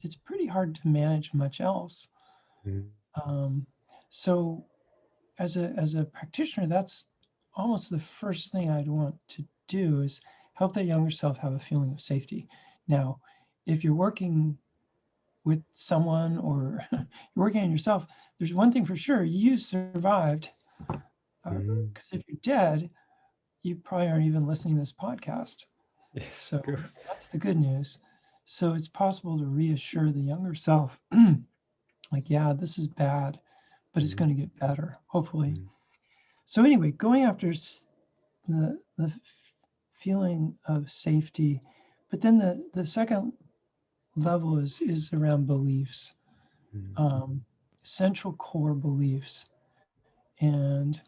[SPEAKER 2] it's pretty hard to manage much else.
[SPEAKER 1] Mm.
[SPEAKER 2] Um, so as a practitioner, that's almost the first thing I'd want to do is help that younger self have a feeling of safety. Now, if you're working with someone or you're working on yourself, there's one thing for sure: you survived.
[SPEAKER 1] Mm.
[SPEAKER 2] Because if you're dead, you probably aren't even listening to this podcast.
[SPEAKER 1] Yes,
[SPEAKER 2] So
[SPEAKER 1] of course.
[SPEAKER 2] that's the good news. So it's possible to reassure the younger self, like, yeah, this is bad, but it's
[SPEAKER 1] Mm.
[SPEAKER 2] going to get better, hopefully.
[SPEAKER 1] Mm.
[SPEAKER 2] So anyway, going after the feeling of safety, but then the second level is around beliefs,
[SPEAKER 1] Mm.
[SPEAKER 2] um, central core beliefs, and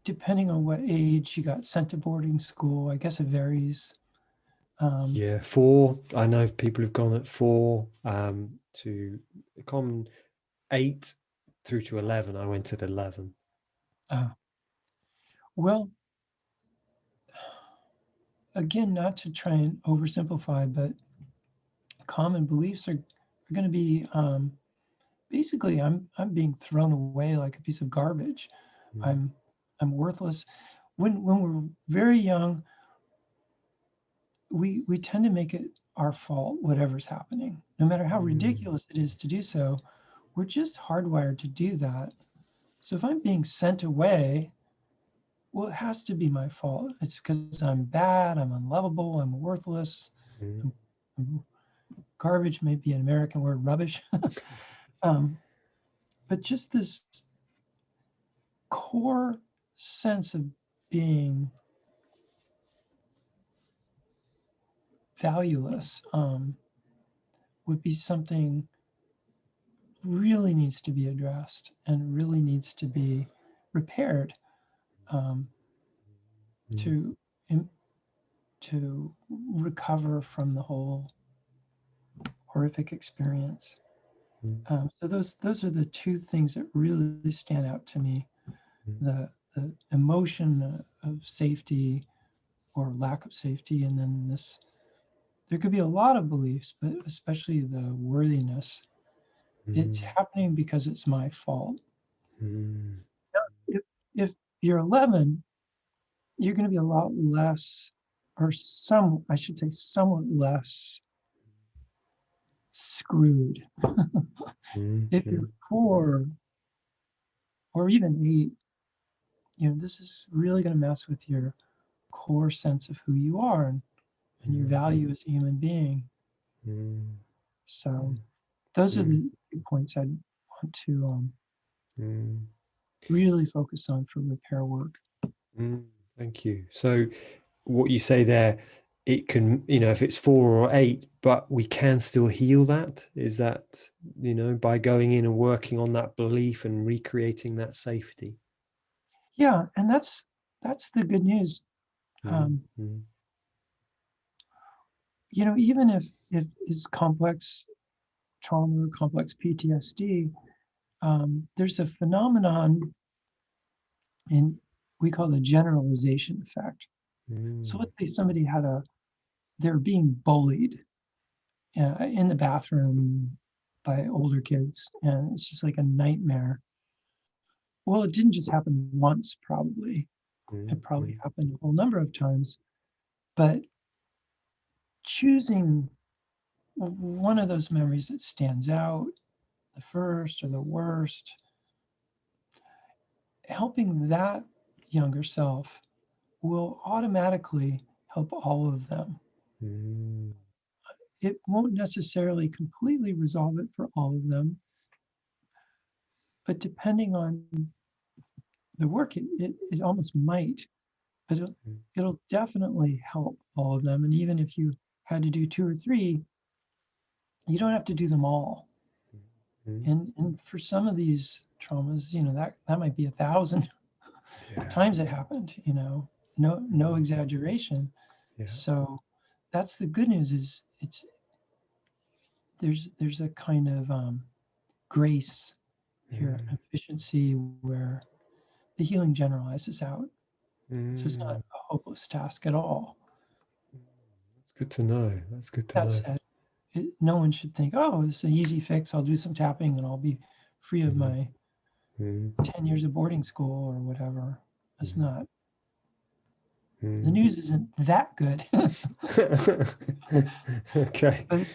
[SPEAKER 2] depending on what age you got sent to boarding school, I guess it varies.
[SPEAKER 1] Yeah, 4. I know people have gone at 4 to common 8 through to 11. I went at 11.
[SPEAKER 2] Uh, well, again, not to try and oversimplify, but common beliefs are going to be basically I'm being thrown away like a piece of garbage.
[SPEAKER 1] Mm.
[SPEAKER 2] I'm I'm worthless. When we're very young, we tend to make it our fault, whatever's happening. No matter how
[SPEAKER 1] Mm.
[SPEAKER 2] ridiculous it is to do so, we're just hardwired to do that. So if I'm being sent away, well, it has to be my fault. It's because I'm bad, I'm unlovable, I'm worthless,
[SPEAKER 1] Mm,
[SPEAKER 2] I'm garbage, maybe an American word, rubbish. um, but just this core sense of being valueless would be something really needs to be addressed and really needs to be repaired um,
[SPEAKER 1] mm,
[SPEAKER 2] to to recover from the whole horrific experience.
[SPEAKER 1] mm,
[SPEAKER 2] So those are the two things that really stand out to me:
[SPEAKER 1] mm,
[SPEAKER 2] the emotion of safety or lack of safety, and then this. There could be a lot of beliefs, but especially the worthiness. It's
[SPEAKER 1] mm,
[SPEAKER 2] happening because it's my fault.
[SPEAKER 1] mm,
[SPEAKER 2] If if you're 11, you're going to be a lot less, or some, I should say, somewhat less screwed.
[SPEAKER 1] mm,
[SPEAKER 2] If you're
[SPEAKER 1] mm,
[SPEAKER 2] 4 or even 8, this is really going to mess with your core sense of who you are and your
[SPEAKER 1] mm,
[SPEAKER 2] value as a human being.
[SPEAKER 1] mm,
[SPEAKER 2] So those are
[SPEAKER 1] mm,
[SPEAKER 2] the 2 points I'd want to
[SPEAKER 1] mm,
[SPEAKER 2] really focus on for repair work.
[SPEAKER 1] mm. Thank you. So what you say there, it can, if it's 4 or 8, but we can still heal that. Is that, by going in and working on that belief and recreating that safety?
[SPEAKER 2] Yeah, and that's the good news.
[SPEAKER 1] Mm,
[SPEAKER 2] Um,
[SPEAKER 1] mm,
[SPEAKER 2] even if it's complex trauma, complex PTSD, there's a phenomenon in we call the generalization effect. So
[SPEAKER 1] mm,
[SPEAKER 2] let's say somebody they're being bullied in the bathroom by older kids, and it's just like a nightmare. Well, it didn't just happen once, probably.
[SPEAKER 1] mm,
[SPEAKER 2] It probably
[SPEAKER 1] mm,
[SPEAKER 2] happened a whole number of times. But choosing one of those memories that stands out, the first or the worst, helping that younger self will automatically help all of them.
[SPEAKER 1] mm,
[SPEAKER 2] It won't necessarily completely resolve it for all of them, but depending on the work, it almost might, but
[SPEAKER 1] mm,
[SPEAKER 2] it'll definitely help all of them. And even if you had to do 2 or 3, you don't have to do them all.
[SPEAKER 1] mm.
[SPEAKER 2] And for some of these traumas, that might be 1,000
[SPEAKER 1] Yeah.
[SPEAKER 2] times it happened. No
[SPEAKER 1] Mm,
[SPEAKER 2] exaggeration.
[SPEAKER 1] yeah.
[SPEAKER 2] So that's the good news is there's a kind of grace here,
[SPEAKER 1] Mm,
[SPEAKER 2] efficiency where the healing generalizes out. So it's not
[SPEAKER 1] mm.
[SPEAKER 2] a hopeless task at all.
[SPEAKER 1] That's good to know. That's good to
[SPEAKER 2] That
[SPEAKER 1] know.
[SPEAKER 2] said, no one should think, oh, it's an easy fix. I'll do some tapping and I'll be free of
[SPEAKER 1] Mm,
[SPEAKER 2] my
[SPEAKER 1] mm,
[SPEAKER 2] 10 years of boarding school or whatever. It's
[SPEAKER 1] mm,
[SPEAKER 2] not. The
[SPEAKER 1] mm.
[SPEAKER 2] news isn't that good.
[SPEAKER 1] Okay.
[SPEAKER 2] But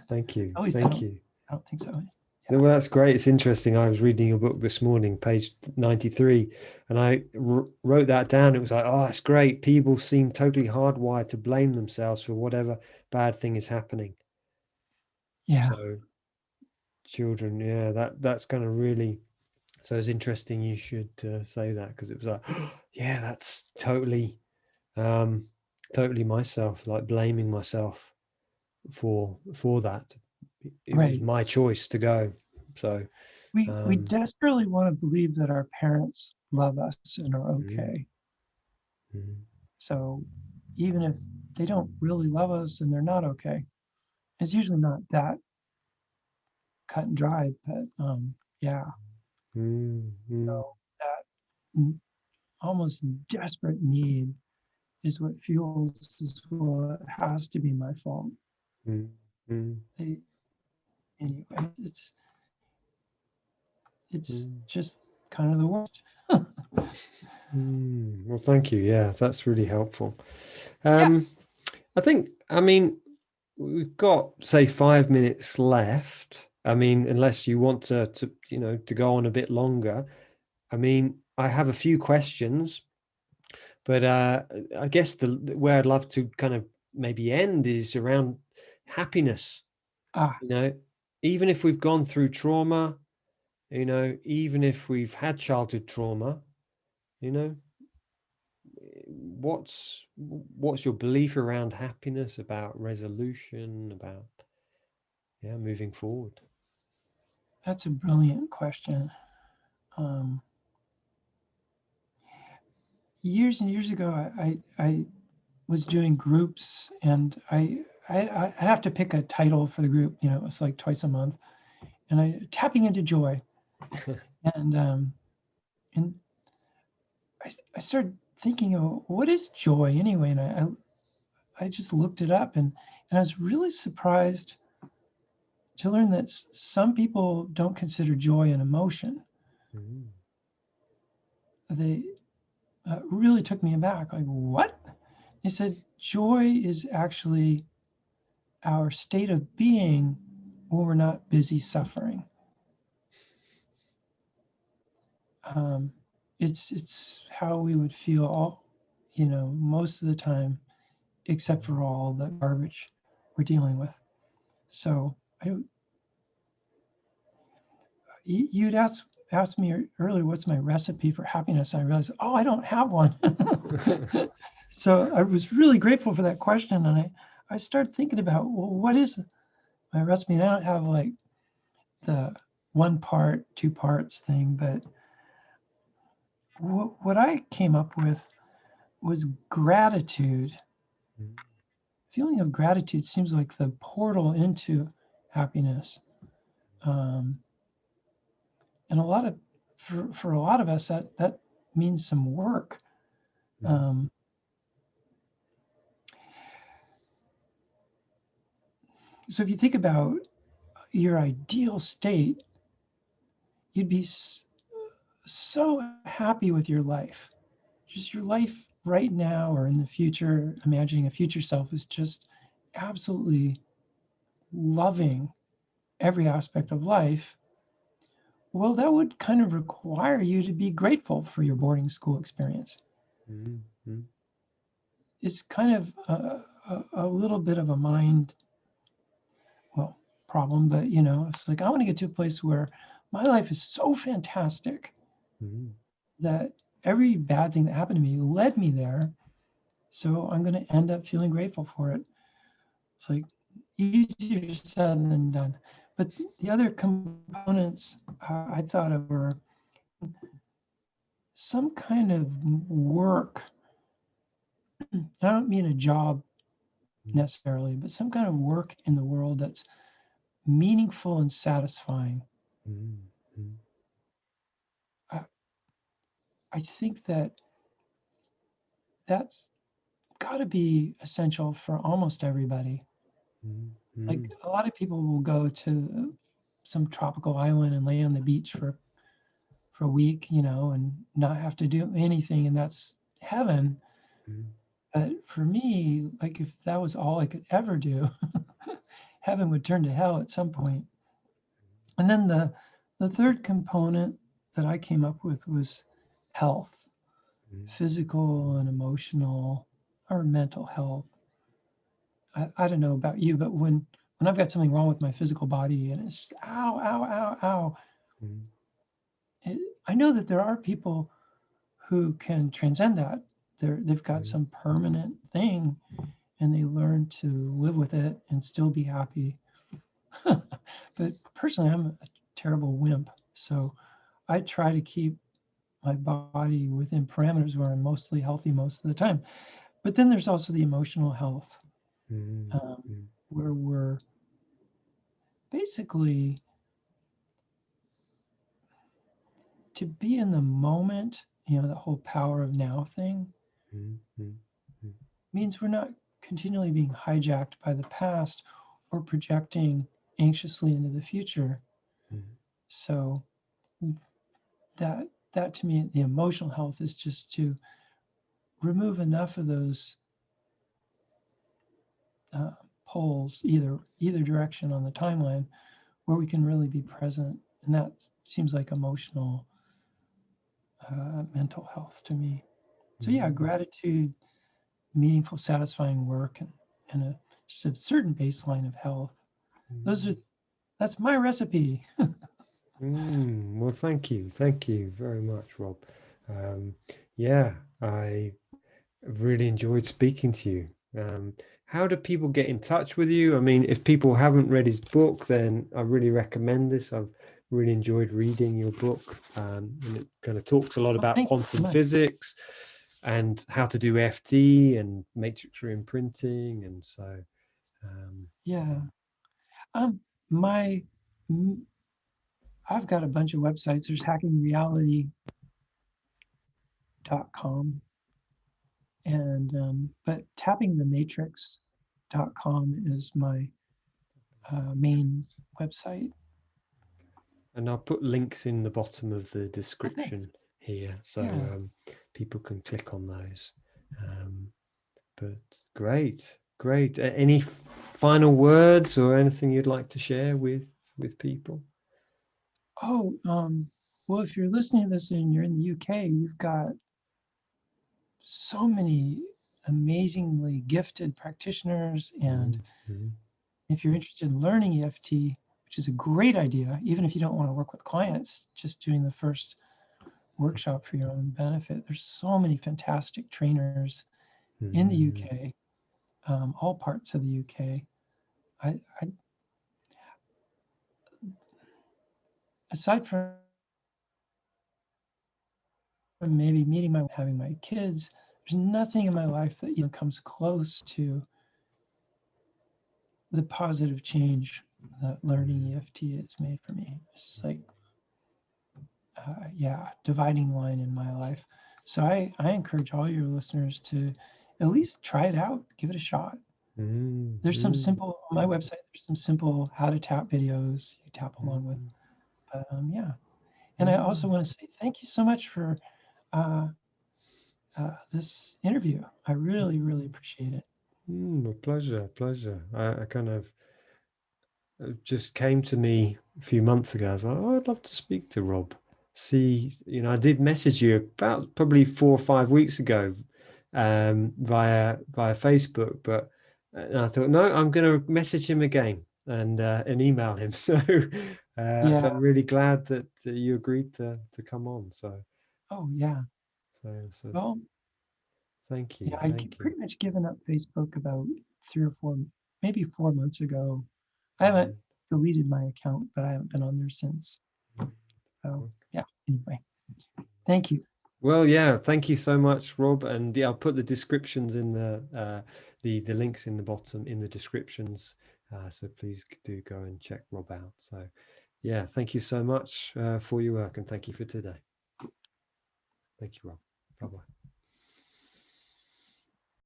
[SPEAKER 1] Thank you.
[SPEAKER 2] at least
[SPEAKER 1] Thank you.
[SPEAKER 2] I don't think so.
[SPEAKER 1] No,
[SPEAKER 2] Yeah.
[SPEAKER 1] well, that's great. It's interesting. I was reading a book this morning, page 93, and I wrote that down. It was like, oh, that's great. People seem totally hardwired to blame themselves for whatever bad thing is happening.
[SPEAKER 2] Yeah.
[SPEAKER 1] So children, yeah, that's kind of really, so it's interesting you should say that, because it was like, yeah, that's um, totally myself, like blaming myself for that. It was
[SPEAKER 2] Right.
[SPEAKER 1] my choice to go. So,
[SPEAKER 2] We
[SPEAKER 1] um,
[SPEAKER 2] desperately want to believe that our parents love us and are
[SPEAKER 1] mm,
[SPEAKER 2] okay.
[SPEAKER 1] mm,
[SPEAKER 2] So even if they don't really love us and they're not okay, it's usually not that cut and dry. But yeah,
[SPEAKER 1] mm, mm,
[SPEAKER 2] so that almost desperate need is what fuels this. Well, it has to be my fault.
[SPEAKER 1] mm, mm,
[SPEAKER 2] They, anyway, it's
[SPEAKER 1] mm,
[SPEAKER 2] just kind of the worst.
[SPEAKER 1] well, thank you. Yeah, that's really helpful.
[SPEAKER 2] Yeah.
[SPEAKER 1] Um, I mean, we've got, say, 5 minutes left. I mean, unless you want to go on a bit longer. I mean, I have a few questions, But I guess where I'd love to kind of maybe end is around happiness.
[SPEAKER 2] Ah,
[SPEAKER 1] You know, even if we've gone through trauma, you know, even if we've had childhood trauma, you know, what's your belief around happiness, about resolution, about moving forward?
[SPEAKER 2] that's a brilliant question. Um, Years and years ago, I was doing groups, and I have to pick a title for the group. You know, it's like twice a month, and tapping into joy, and I started thinking, oh, what is joy anyway? And I just looked it up, and I was really surprised to learn that some people don't consider joy an emotion.
[SPEAKER 1] Mm.
[SPEAKER 2] They really took me aback. Like, what? They said joy is actually our state of being when we're not busy suffering. Um, it's how we would feel all, most of the time, except for all the garbage we're dealing with. So you'd asked me earlier, what's my recipe for happiness? And I realized, oh, I don't have one. So I was really grateful for that question, and I started thinking about, well, what is my recipe? And I don't have like the one part, two parts thing, but what I came up with was gratitude.
[SPEAKER 1] Mm.
[SPEAKER 2] Feeling of gratitude seems like the portal into happiness. Um, and for a lot of us, that means some work.
[SPEAKER 1] Mm.
[SPEAKER 2] Um, so if you think about your ideal state, you'd be so happy with your life. Just your life right now or in the future, imagining a future self is just absolutely loving every aspect of life. Well, that would kind of require you to be grateful for your boarding school experience.
[SPEAKER 1] Mm. Mm.
[SPEAKER 2] It's kind of a little bit of a mind, well, problem, but it's like I want to get to a place where my life is so fantastic
[SPEAKER 1] Mm.
[SPEAKER 2] that every bad thing that happened to me led me there. So I'm going to end up feeling grateful for it. It's like easier said than done. But the other components I thought of were some kind of work. I don't mean a job necessarily, but some kind of work in the world that's meaningful and satisfying.
[SPEAKER 1] Mm. Mm.
[SPEAKER 2] I, I think that's got to be essential for almost everybody.
[SPEAKER 1] Mm.
[SPEAKER 2] Like
[SPEAKER 1] Mm.
[SPEAKER 2] a lot of people will go to some tropical island and lay on the beach for a week, and not have to do anything, and that's heaven.
[SPEAKER 1] Mm.
[SPEAKER 2] But for me, like if that was all I could ever do, heaven would turn to hell at some point. And then the third component that I came up with was health,
[SPEAKER 1] Mm.
[SPEAKER 2] physical and emotional or mental health. I don't know about you, but when I've got something wrong with my physical body and it's ow, ow, ow, ow,
[SPEAKER 1] Mm.
[SPEAKER 2] it, I know that there are people who can transcend that. They've got
[SPEAKER 1] Mm.
[SPEAKER 2] some permanent thing and they learn to live with it and still be happy. But personally, I'm a terrible wimp. So I try to keep my body within parameters where I'm mostly healthy most of the time. But then there's also the emotional health,
[SPEAKER 1] Mm.
[SPEAKER 2] um,
[SPEAKER 1] Mm.
[SPEAKER 2] where we're basically to be in the moment, the whole power of now thing
[SPEAKER 1] Mm. Mm. Mm.
[SPEAKER 2] means we're not continually being hijacked by the past or projecting anxiously into the future.
[SPEAKER 1] Mm.
[SPEAKER 2] So that to me, the emotional health is just to remove enough of those uh, poles, either direction on the timeline, where we can really be present, and that seems like emotional, mental health to me. So yeah, gratitude, meaningful, satisfying work, and just a certain baseline of health. That's my recipe.
[SPEAKER 1] Well, thank you very much, Rob. Um, yeah, I really enjoyed speaking to you. How do people get in touch with you? I mean, if people haven't read his book, then I really recommend this. I've really enjoyed reading your book, and it kind of talks a lot
[SPEAKER 2] Well,
[SPEAKER 1] about
[SPEAKER 2] thank you so
[SPEAKER 1] quantum
[SPEAKER 2] much.
[SPEAKER 1] physics and how to do EFT and matrix reimprinting, and so
[SPEAKER 2] Yeah. Um, my I've got a bunch of websites. There's hackingreality.com and but tappingthematrix.com is my main website.
[SPEAKER 1] and I'll put links in the bottom of the
[SPEAKER 2] Oh, thanks.
[SPEAKER 1] description here, so
[SPEAKER 2] Yeah.
[SPEAKER 1] people can click on those. But great, great. Any final words or anything you'd like to share with people?
[SPEAKER 2] Oh, well, if you're listening to this and you're in the UK, we've got so many amazingly gifted practitioners. And
[SPEAKER 1] Mm-hmm.
[SPEAKER 2] if you're interested in learning EFT, which is a great idea, even if you don't want to work with clients, just doing the first workshop for your own benefit. There's so many fantastic trainers in the
[SPEAKER 1] Mm-hmm.
[SPEAKER 2] UK, all parts of the UK. I aside from maybe meeting my having my kids, there's nothing in my life that even comes close to the positive change that learning EFT has made for me. It's like, yeah, dividing line in my life. So I encourage all your listeners to at least try it out, give it a shot. There's some
[SPEAKER 1] Mm-hmm.
[SPEAKER 2] simple on my website. There's some simple how to tap videos you tap along with. But yeah, and I also want to say thank you so much for uh, this interview. I really, really appreciate it.
[SPEAKER 1] A pleasure, pleasure. I kind of just came to me a few months ago. I was like, oh, I'd love to speak to Rob. See, I did message you about probably 4 or 5 weeks ago via Facebook, but I thought, no, I'm going to message him again and email him. So
[SPEAKER 2] Yeah.
[SPEAKER 1] I'm really glad that you agreed to come on.
[SPEAKER 2] Oh yeah.
[SPEAKER 1] So
[SPEAKER 2] Well,
[SPEAKER 1] thank
[SPEAKER 2] yeah,
[SPEAKER 1] you,
[SPEAKER 2] I
[SPEAKER 1] thank you.
[SPEAKER 2] pretty much given up Facebook about 3 or 4, maybe 4 months ago. I haven't
[SPEAKER 1] Mhm.
[SPEAKER 2] deleted my account, but I haven't been on there since. So yeah. Anyway, thank you.
[SPEAKER 1] Well, yeah, thank you so much, Rob. And yeah, I'll put the descriptions in the links in the bottom in the descriptions. So please do go and check Rob out. So yeah, thank you so much for your work and thank you for today. Thank you, Rob. Bye bye.